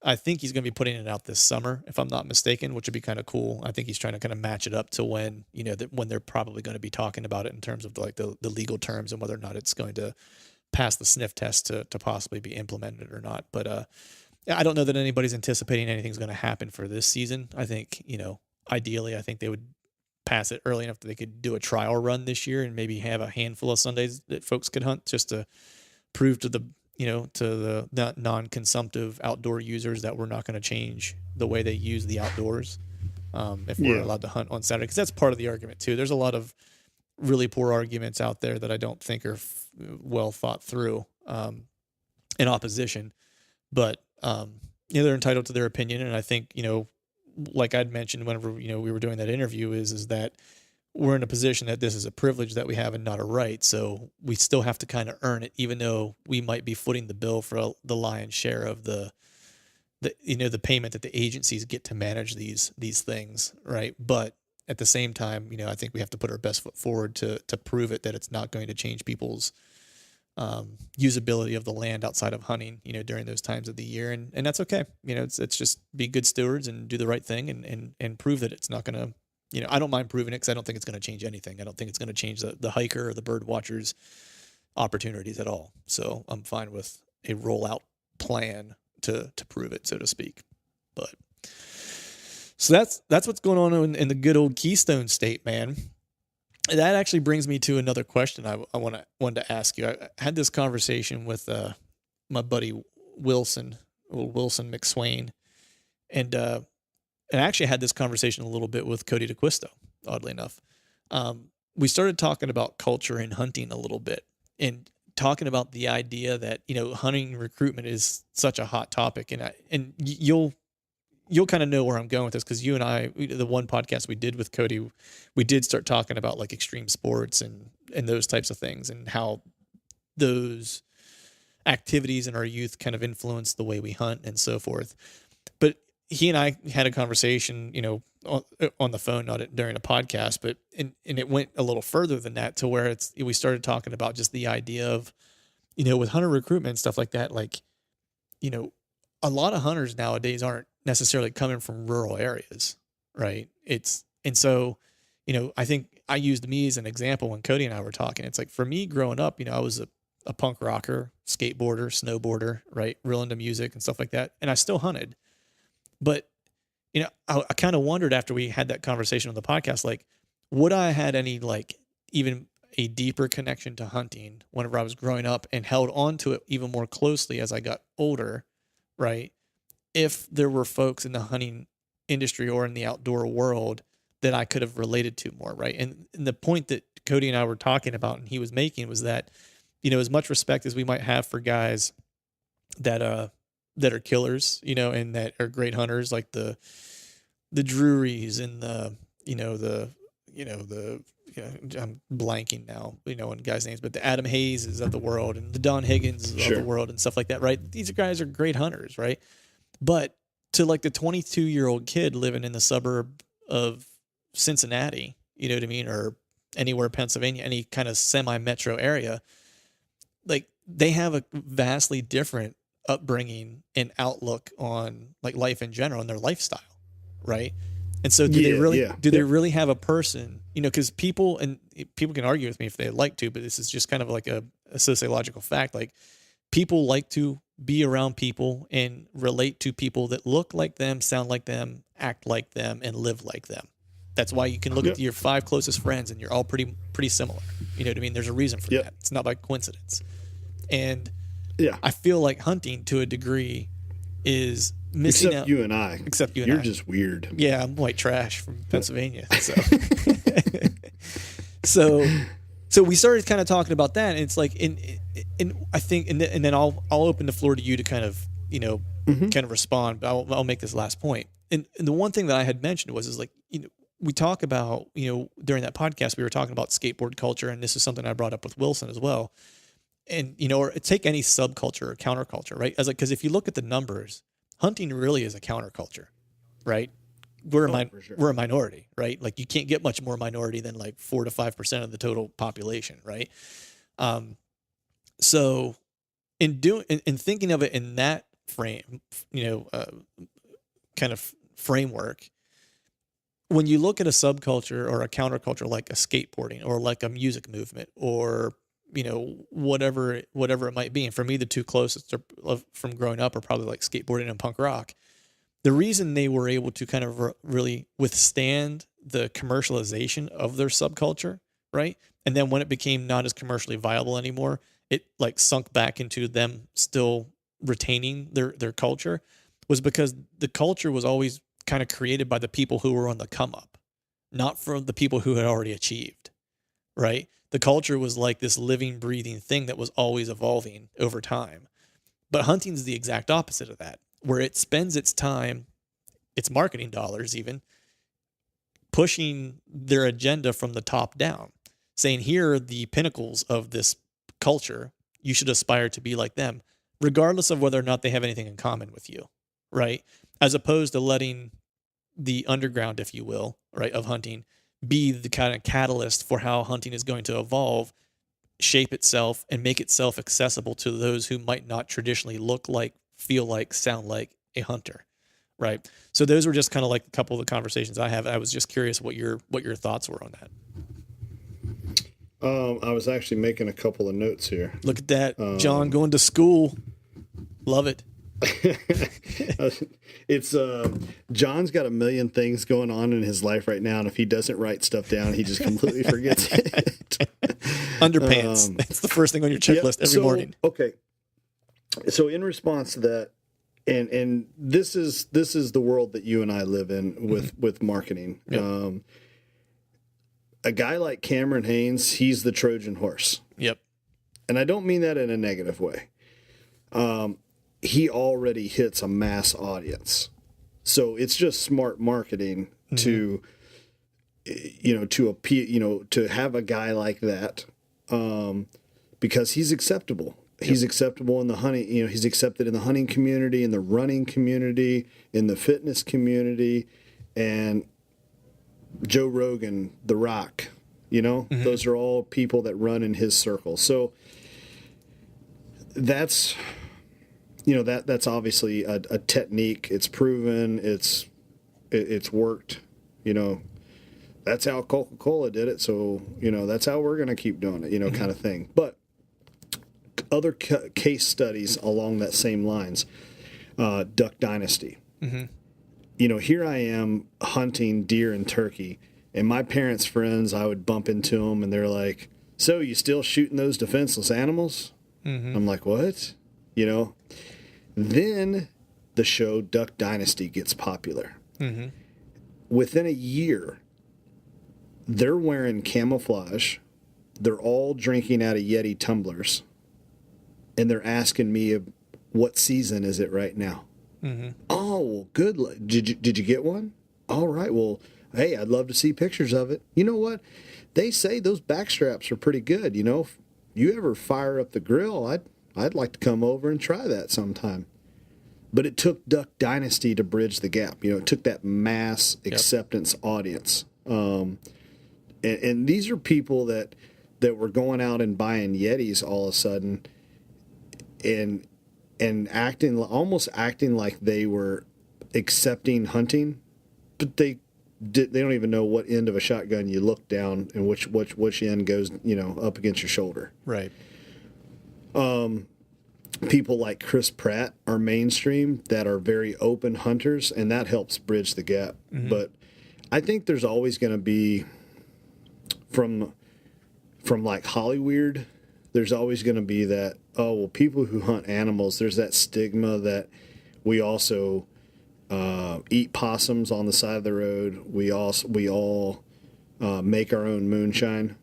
I think he's going to be putting it out this summer, if I'm not mistaken, which would be kind of cool. I think he's trying to kind of match it up to when, when they're probably going to be talking about it in terms of like the legal terms and whether or not it's going to pass the sniff test to possibly be implemented or not. But I don't know that anybody's anticipating anything's going to happen for this season. I think, ideally, I think they would pass it early enough that they could do a trial run this year and maybe have a handful of Sundays that folks could hunt just to prove to the non-consumptive outdoor users that we're not going to change the way they use the outdoors if we're allowed to hunt on Saturday. Because that's part of the argument too. There's a lot of really poor arguments out there that I don't think are well thought through in opposition, but they're entitled to their opinion. And I think, like I'd mentioned whenever, we were doing that interview is that we're in a position that this is a privilege that we have and not a right. So we still have to kind of earn it, even though we might be footing the bill for the lion's share of the payment that the agencies get to manage these things. Right. But at the same time, I think we have to put our best foot forward to prove it that it's not going to change people's usability of the land outside of hunting, during those times of the year. And that's okay. It's just be good stewards and do the right thing and prove that it's not going to, I don't mind proving it because I don't think it's going to change anything. I don't think it's going to change the hiker or the bird watcher's opportunities at all. So I'm fine with a rollout plan to prove it, so to speak. But so that's what's going on in the good old Keystone State, man. That actually brings me to another question I wanted to ask you. I had this conversation with my buddy Wilson McSwain, and I actually had this conversation a little bit with Cody DeQuisto, oddly enough. We started talking about culture and hunting a little bit and talking about the idea that, hunting recruitment is such a hot topic. And you'll kind of know where I'm going with this because you and I, the one podcast we did with Cody, we did start talking about like extreme sports and those types of things and how those activities in our youth kind of influence the way we hunt and so forth. But he and I had a conversation, on the phone, not during a podcast, but and it went a little further than that to where we started talking about just the idea of, with hunter recruitment and stuff like that, like, a lot of hunters nowadays aren't necessarily coming from rural areas, right? So, I think I used me as an example when Cody and I were talking. It's like for me growing up, I was a punk rocker, skateboarder, snowboarder, right? Real into music and stuff like that. And I still hunted. But, I kind of wondered after we had that conversation on the podcast, like, would I had any, like, even a deeper connection to hunting whenever I was growing up and held on to it even more closely as I got older, right? If there were folks in the hunting industry or in the outdoor world that I could have related to more, right? And the point that Cody and I were talking about and he was making was that, as much respect as we might have for guys that are killers, and that are great hunters, like the Drurys and I'm blanking now, on guys' names, but the Adam Hayeses of the world and the Don Higgins of the world and stuff like that, right? These guys are great hunters, right? But to like the 22-year-old kid living in the suburb of Cincinnati, you know what I mean? Or anywhere Pennsylvania, any kind of semi-metro area, like they have a vastly different upbringing and outlook on like life in general and their lifestyle, right? And so do they really have a person, because people can argue with me if they like to, but this is just kind of like a sociological fact. Like people like to be around people and relate to people that look like them, sound like them, act like them, and live like them. That's why you can look at your 5 closest friends and you're all pretty similar. You know what I mean? There's a reason for that. It's not by coincidence. And I feel like hunting to a degree is missing Except out. you and I. Except you and You're I. just weird. Yeah, I'm white trash from Pennsylvania. So we started kind of talking about that, and it's like, I think, and then I'll open the floor to you to kind of, kind of respond. But I'll make this last point. And the one thing that I had mentioned is like, we talk about, during that podcast, we were talking about skateboard culture, and this is something I brought up with Wilson as well. And, or take any subculture or counterculture, right? As like, because if you look at the numbers, hunting really is a counterculture. right? We're For sure. we're a minority, right? Like you can't get much more minority than like 4 to 5% of the total population, right? So in thinking of it in that frame, kind of framework, when you look at a subculture or a counterculture like a skateboarding or like a music movement or whatever it might be, and for me the two closest from growing up are probably like skateboarding and punk rock. The reason they were able to kind of really withstand the commercialization of their subculture, right? And then when it became not as commercially viable anymore, it like sunk back into them still retaining their culture, was because the culture was always kind of created by the people who were on the come up, not from the people who had already achieved, right? The culture was like this living, breathing thing that was always evolving over time. But hunting is the exact opposite of that, where it spends its time, its marketing dollars even, pushing their agenda from the top down, saying, here are the pinnacles of this culture. You should aspire to be like them, regardless of whether or not they have anything in common with you, right? As opposed to letting the underground, if you will, right, of hunting be the kind of catalyst for how hunting is going to evolve, shape itself, and make itself accessible to those who might not traditionally look like, feel like, sound like a hunter, right? So those were just kind of like a couple of the conversations I have. I was just curious what your thoughts were on that. I was actually making a couple of notes here. Look at that, John going to school. Love it. It's John's got a million things going on in his life right now, and if he doesn't write stuff down, he just completely forgets it. Underpants. That's the first thing on your checklist every morning. Okay. So in response to that, and this is the world that you and I live in with marketing. Yep. A guy like Cameron Haynes, he's the Trojan horse. Yep. And I don't mean that in a negative way. He already hits a mass audience. So it's just smart marketing to appeal, to have a guy like that, because he's acceptable. Yep. He's acceptable in the hunting, he's accepted in the hunting community, in the running community, in the fitness community, and Joe Rogan, The Rock, those are all people that run in his circle. So that's, that's obviously a technique. It's proven. It's worked. That's how Coca-Cola did it. So, that's how we're going to keep doing it, kind of thing. But other case studies along that same lines, Duck Dynasty. Here I am hunting deer and turkey, and my parents' friends, I would bump into them, and they're like, so you still shooting those defenseless animals? I'm like, what? Then the show Duck Dynasty gets popular. Within a year, they're wearing camouflage. They're all drinking out of Yeti tumblers. And they're asking me, what season is it right now? Oh, well, good. Did you get one? All right. Well, hey, I'd love to see pictures of it. You know what? They say those back straps are pretty good. If you ever fire up the grill, I'd like to come over and try that sometime. But it took Duck Dynasty to bridge the gap. It took that mass acceptance audience. And these are people that were going out and buying Yetis all of a sudden and almost acting like they were accepting hunting, but they don't even know what end of a shotgun you look down and which end goes, up against your shoulder. Right. People like Chris Pratt are mainstream that are very open hunters, and that helps bridge the gap. But I think there's always going to be from like Hollywood, there's always going to be that, people who hunt animals, there's that stigma that we also eat possums on the side of the road. We all make our own moonshine.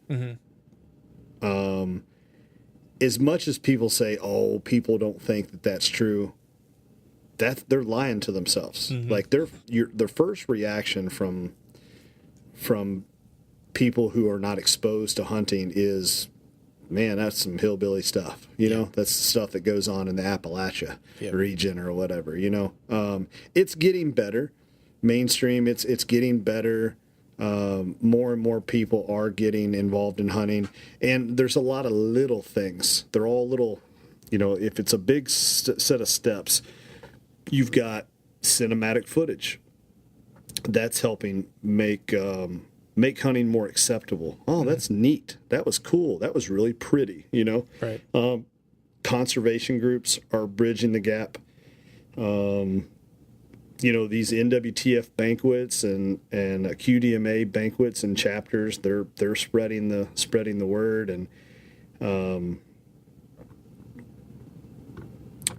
As much as people say, people don't think that that's true, they're lying to themselves. Like their first reaction from people who are not exposed to hunting is, man, that's some hillbilly stuff. That's the stuff that goes on in the Appalachia region or whatever. It's getting better. mainstream. It's getting better. More and more people are getting involved in hunting, and there's a lot of little things. They're all little, if it's a big set of steps, you've got cinematic footage. That's helping make hunting more acceptable. Oh, that's neat. That was cool. That was really pretty, Right. Conservation groups are bridging the gap. These NWTF banquets and QDMA banquets and chapters, they're spreading the word. And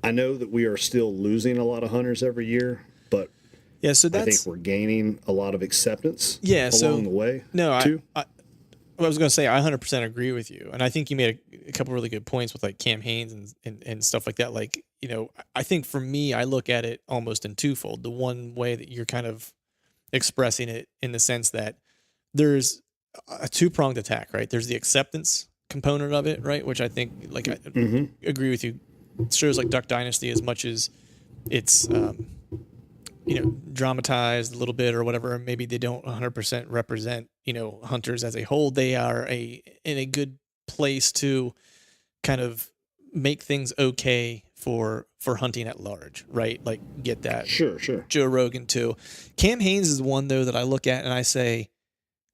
I know that we are still losing a lot of hunters every year, but yeah, so I think we're gaining a lot of acceptance along the way. No, too. I was going to say I 100% agree with you, and I think you made a couple really good points with like Cam Hanes and stuff like that. Like, I think for me, I look at it almost in twofold. The one way that you're kind of expressing it in the sense that there's a two-pronged attack, right? There's the acceptance component of it, right? Which I think, like, I agree with you. Shows like Duck Dynasty, as much as it's dramatized a little bit or whatever, maybe they don't 100% represent, hunters as a whole. They are in a good place to kind of make things okay for hunting at large, right? Like, get that. Sure. Joe Rogan too. Cam Hanes is one though that I look at and I say,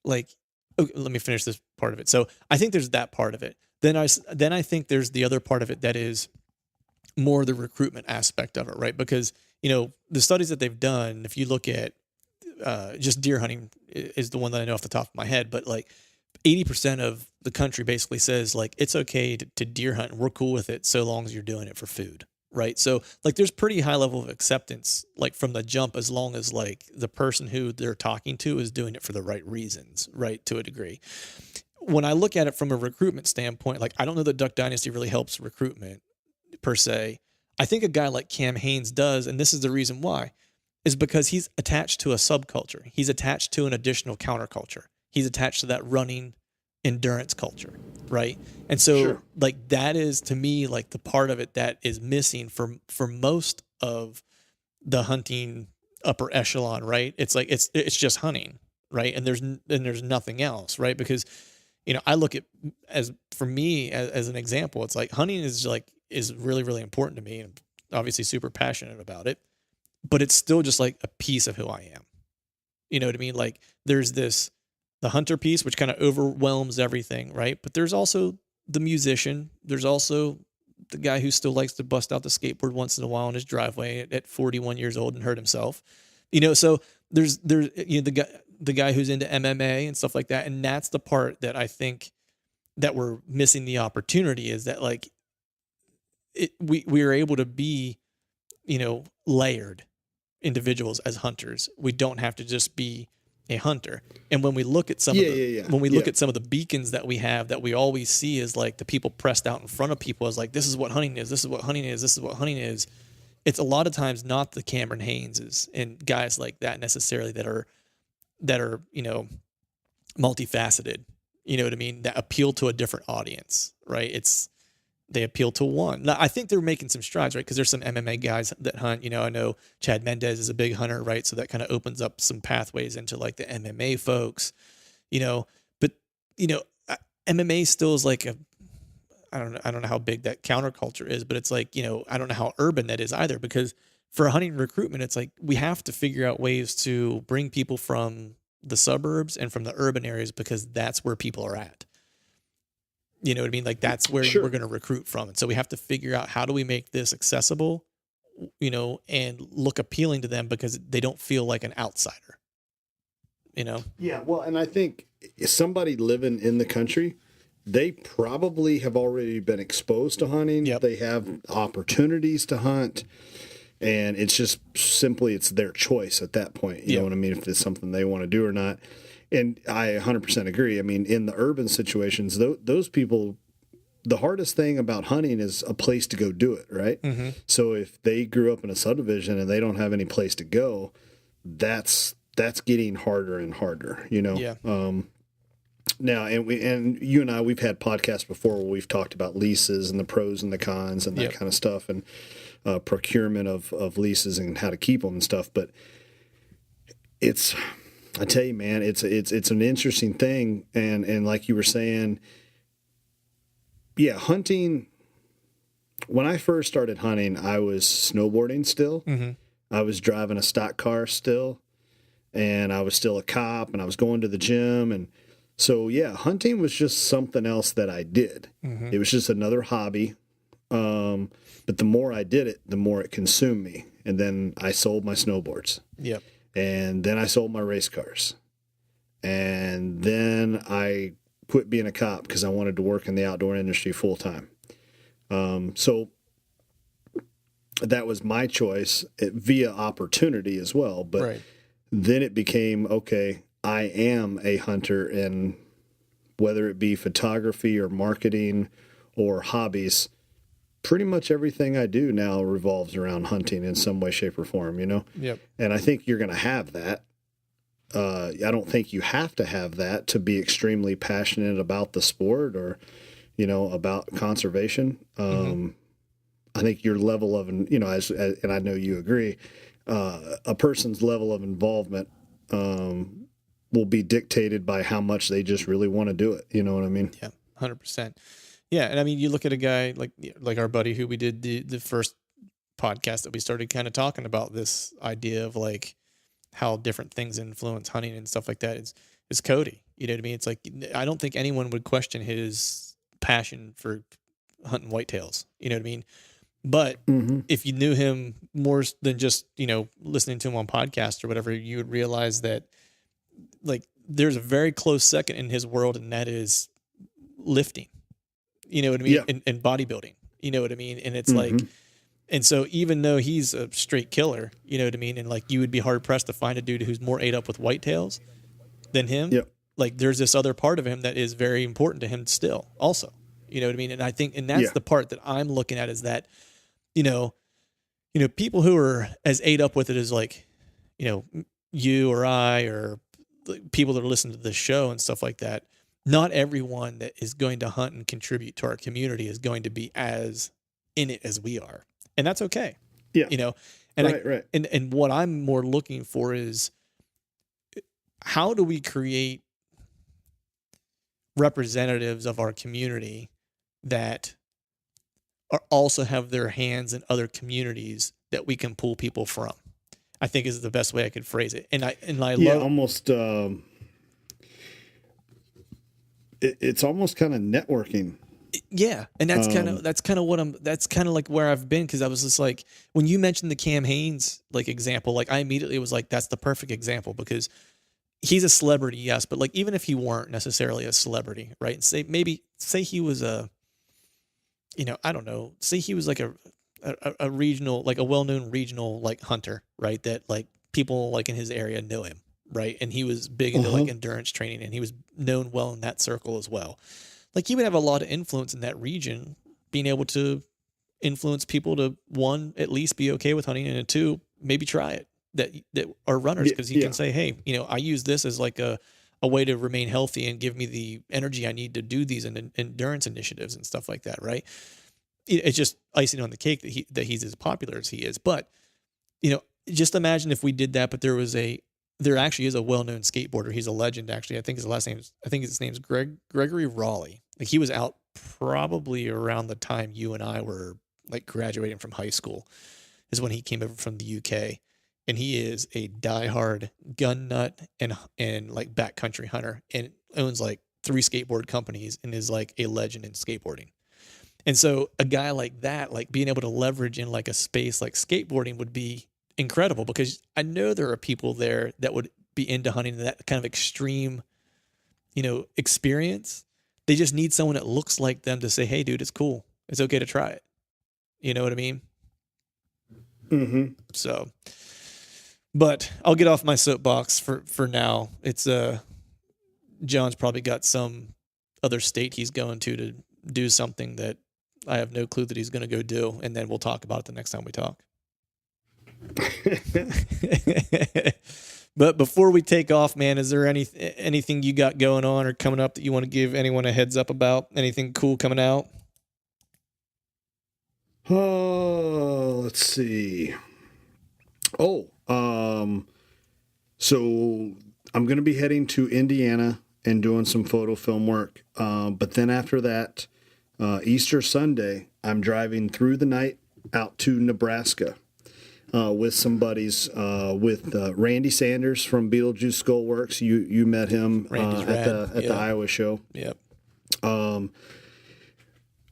like, okay, let me finish this part of it. So I think there's that part of it. Then I think there's the other part of it that is more the recruitment aspect of it, right? Because the studies that they've done, if you look at just deer hunting is the one that I know off the top of my head, but like 80% of the country basically says like it's okay to deer hunt and we're cool with it so long as you're doing it for food, right? So like there's pretty high level of acceptance like from the jump, as long as like the person who they're talking to is doing it for the right reasons, right, to a degree. When I look at it from a recruitment standpoint, like I don't know that Duck Dynasty really helps recruitment per se. I think a guy like Cam Hanes does, and this is the reason why, is because he's attached to a subculture. He's attached to an additional counterculture. He's attached to that running endurance culture, right? And so like that is to me like the part of it that is missing for most of the hunting upper echelon, right? It's like it's just hunting, right? And there's nothing else, right? Because I look at as for me as an example, it's like hunting is really, really important to me and obviously super passionate about it, but it's still just like a piece of who I am. You know what I mean? Like there's the hunter piece, which kind of overwhelms everything, right? But there's also the musician. There's also the guy who still likes to bust out the skateboard once in a while in his driveway at 41 years old and hurt himself. So there's the guy who's into MMA and stuff like that. And that's the part that I think that we're missing the opportunity, is that like we are able to be, layered individuals as hunters. We don't have to just be a hunter. And when we look at at some of the beacons that we have, that we always see is like the people pressed out in front of people as like, this is what hunting is. This is what hunting is. This is what hunting is. It's a lot of times not the Cameron Hayneses and guys like that necessarily that are, multifaceted, you know what I mean? That appeal to a different audience, right? They appeal to one. Now, I think they're making some strides, right? Because there's some MMA guys that hunt. I know Chad Mendez is a big hunter, right? So that kind of opens up some pathways into like the MMA folks, But MMA still is like I don't know how big that counterculture is, but it's like I don't know how urban that is either. Because for hunting recruitment, it's like we have to figure out ways to bring people from the suburbs and from the urban areas, because that's where people are at. You know what I mean? Like that's where we're going to recruit from. And so we have to figure out how do we make this accessible, and look appealing to them, because they don't feel like an outsider, Yeah. Well, and I think somebody living in the country, they probably have already been exposed to hunting. Yep. They have opportunities to hunt, and it's just simply, it's their choice at that point. You know what I mean? If it's something they want to do or not. And I 100% agree. I mean, in the urban situations, those people, the hardest thing about hunting is a place to go do it, right? Mm-hmm. So if they grew up in a subdivision and they don't have any place to go, that's getting harder and harder, Yeah. Now, and you and I, we've had podcasts before where we've talked about leases and the pros and the cons and that kind of stuff, and procurement of leases and how to keep them and stuff. But it's, I tell you, man, it's an interesting thing. And like you were saying, yeah, hunting, when I first started hunting, I was snowboarding still. Mm-hmm. I was driving a stock car still, and I was still a cop, and I was going to the gym. And so, yeah, hunting was just something else that I did. Mm-hmm. It was just another hobby. But the more I did it, the more it consumed me. And then I sold my snowboards. Yep. And then I sold my race cars. And then I quit being a cop because I wanted to work in the outdoor industry full time. So that was my choice via opportunity as well. But Right. then it became, okay, I am a hunter, and whether it be photography or marketing or hobbies, pretty much everything I do now revolves around hunting in some way, shape, or form, you know? Yep. And I think you're going to have that. I don't think you have to have that to be extremely passionate about the sport or, you know, about conservation. I think your level of, you know, as and I know you agree, a person's level of involvement will be dictated by how much they just really want to do it. You know what I mean? Yeah. 100%. Yeah. And I mean, you look at a guy like our buddy who we did the first podcast that we started kind of talking about this idea of like how different things influence hunting and stuff like that is Cody. You know what I mean? It's like, I don't think anyone would question his passion for hunting whitetails. You know what I mean? But if you knew him more than just, you know, listening to him on podcasts or whatever, you would realize that like there's a very close second in his world, and that is lifting. You know what I mean? Yeah. And bodybuilding. You know what I mean? And it's like, and so even though he's a straight killer, you know what I mean? And like you would be hard pressed to find a dude who's more ate up with whitetails than him. Yep. Like there's this other part of him that is very important to him still also. You know what I mean? And I think, and that's the part that I'm looking at is that, you know, people who are as ate up with it as like, you know, you or I or people that are listening to this show and stuff like that. Not everyone that is going to hunt and contribute to our community is going to be as in it as we are. And that's okay. Yeah. You know, and right. And what I'm more looking for is how do we create representatives of our community that are also have their hands in other communities that we can pull people from, I think is the best way I could phrase it. And I love almost, it's almost kind of networking. Yeah. And that's kind of what that's kind of like where I've been. Cause I was just like, when you mentioned the Cam Hanes, like example, like I immediately was like, that's the perfect example because he's a celebrity. Yes. But like, even if he weren't necessarily a celebrity, right. And say he was a, you know, I don't know, say he was like a regional, like a well-known regional, like hunter, right. That like people like in his area knew him. Right. And he was big into like endurance training and he was known well in that circle as well. Like he would have a lot of influence in that region, being able to influence people to one, at least be okay with hunting, and two, maybe try it that are runners. Cause he can say, hey, you know, I use this as like a way to remain healthy and give me the energy I need to do these endurance initiatives and stuff like that. Right. It's just icing on the cake that he's as popular as he is. But, you know, just imagine if we did that, but there actually is a well-known skateboarder. He's a legend, actually. I think his name's Gregory Rowley. Like he was out probably around the time you and I were like graduating from high school is when he came over from the UK. And he is a diehard gun nut and like backcountry hunter and owns like 3 skateboard companies and is like a legend in skateboarding. And so a guy like that, like being able to leverage in like a space like skateboarding would be incredible because I know there are people there that would be into hunting that kind of extreme, you know, experience. They just need someone that looks like them to say, hey dude, it's cool. It's okay to try it. You know what I mean? So, but I'll get off my soapbox for now. It's, John's probably got some other state he's going to do something that I have no clue that he's going to go do. And then we'll talk about it the next time we talk. But before we take off, man, is there anything you got going on or coming up that you want to give anyone a heads up about? Anything cool coming out? Oh, let's see. So I'm going to be heading to Indiana and doing some photo film work. But then after that, Easter Sunday, I'm driving through the night out to Nebraska with some buddies, with Randy Sanders from Beetlejuice Skullworks. You met him at the Iowa show. Yep.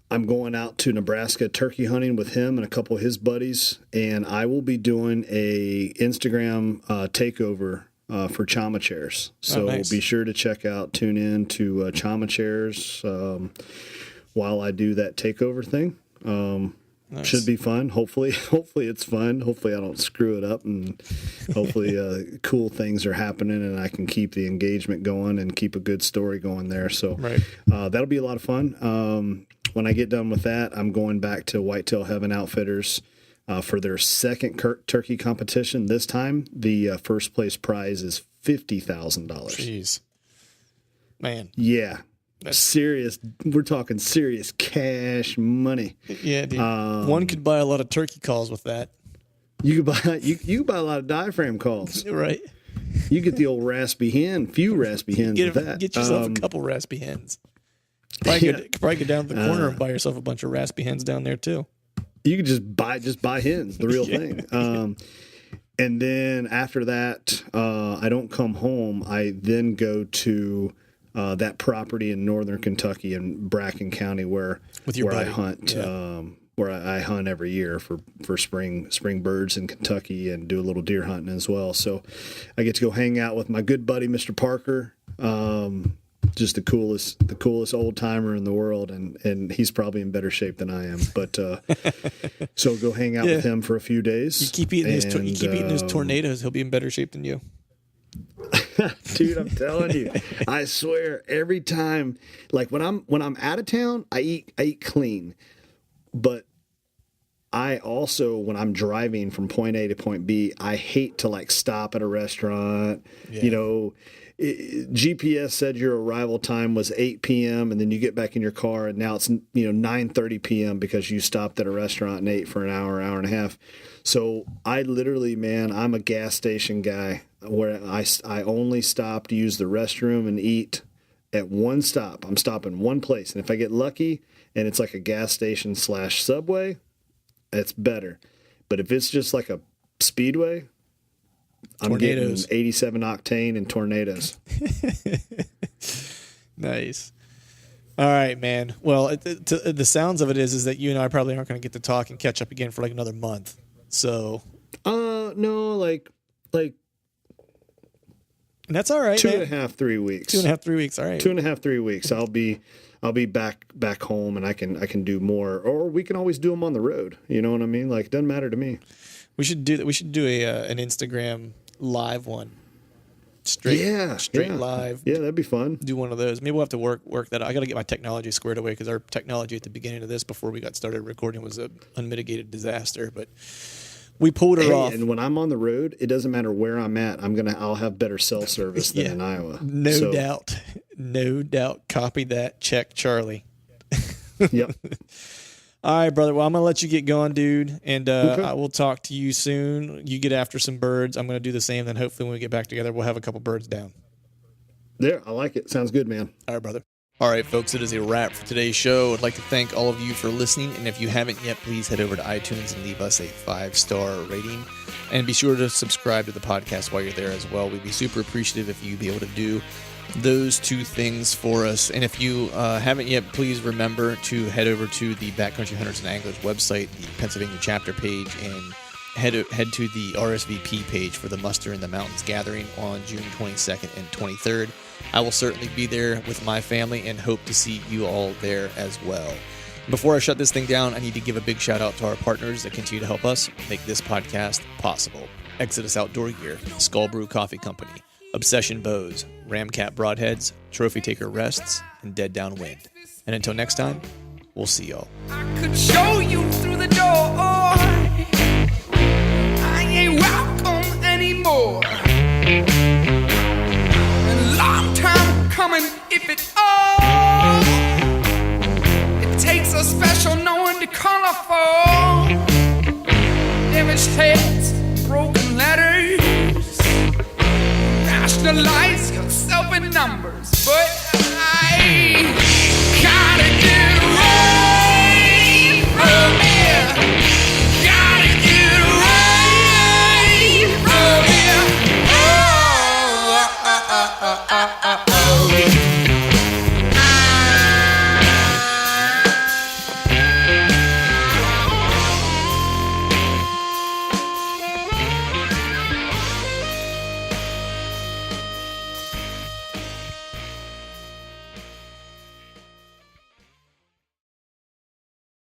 I'm going out to Nebraska turkey hunting with him and a couple of his buddies, and I will be doing a Instagram takeover for Chama Chairs. So nice. Be sure to tune in to Chama Chairs while I do that takeover thing. Nice. Should be fun. Hopefully it's fun. Hopefully I don't screw it up, and hopefully cool things are happening and I can keep the engagement going and keep a good story going there. So that'll be a lot of fun. When I get done with that, I'm going back to Whitetail Heaven Outfitters for their second turkey competition. This time, the first place prize is $50,000. Jeez, man. Yeah, that's serious. We're talking serious cash money. Yeah, dude. One could buy a lot of turkey calls with that. You could buy you buy a lot of diaphragm calls. Right. You get the old raspy hen, few raspy hens with that. Get yourself a couple raspy hens. Probably go down to the corner and buy yourself a bunch of raspy hens down there too. You could just buy hens, the real thing. And then after that, I don't come home. I then go to that property in northern Kentucky in Bracken County where I hunt. Yeah. Where I hunt every year for spring birds in Kentucky and do a little deer hunting as well. So I get to go hang out with my good buddy Mr. Parker. Just the coolest old timer in the world, and he's probably in better shape than I am. But so go hang out with him for a few days. You keep eating his tornadoes, he'll be in better shape than you. Dude, I'm telling you, I swear, every time, like when I'm out of town, I eat clean, but I also, when I'm driving from point A to point B, I hate to like stop at a restaurant, GPS said your arrival time was 8 p.m. and then you get back in your car and now it's 9:30 p.m. because you stopped at a restaurant and ate for an hour and a half. So I literally, man, I'm a gas station guy where I only stop to use the restroom and eat at one stop. I'm stopping one place, and if I get lucky and it's like a gas station / Subway, it's better. But if it's just like a Speedway, I'm getting 87 octane and tornadoes. Nice. All right, man. Well, the sounds of it is that you and I probably aren't going to get to talk and catch up again for like another month. So, no, like, and that's all right. 2.5, 3 weeks. 2.5, 3 weeks. All right. 2.5, 3 weeks. I'll be back home, and I can do more, or we can always do them on the road. You know what I mean? Like, it doesn't matter to me. We should do that. We should do an Instagram live one. Straight live. Yeah, that'd be fun. Do one of those. Maybe we'll have to work that out. I got to get my technology squared away because our technology at the beginning of this, before we got started recording, was an unmitigated disaster. But we pulled her off. And when I'm on the road, it doesn't matter where I'm at. I'll have better cell service than in Iowa. No doubt. Copy that. Check Charlie. Yep. All right, brother. Well, I'm going to let you get going, dude. And I will talk to you soon. You get after some birds. I'm going to do the same. Then hopefully when we get back together, we'll have a couple birds down. There. I like it. Sounds good, man. All right, brother. All right, folks. It is a wrap for today's show. I'd like to thank all of you for listening. And if you haven't yet, please head over to iTunes and leave us a 5-star rating. And be sure to subscribe to the podcast while you're there as well. We'd be super appreciative if you'd be able to do those two things for us. And if you haven't yet, please remember to head over to the Backcountry Hunters and Anglers website, the Pennsylvania chapter page, and head to the RSVP page for the Muster in the Mountains gathering on June 22nd and 23rd. I will certainly be there with my family and hope to see you all there as well. Before I shut this thing down, I need to give a big shout out to our partners that continue to help us make this podcast possible. Exodus Outdoor Gear, Skull Brew Coffee Company, Obsession Bows, Ramcat Broadheads, Trophy Taker Rests, and Dead Downwind. And until next time, we'll see y'all. I could show you through the door. I ain't welcome anymore. A long time coming, if it all. It takes a special knowing to color for. Damaged heads, broken letters. Symbolize yourself in numbers, but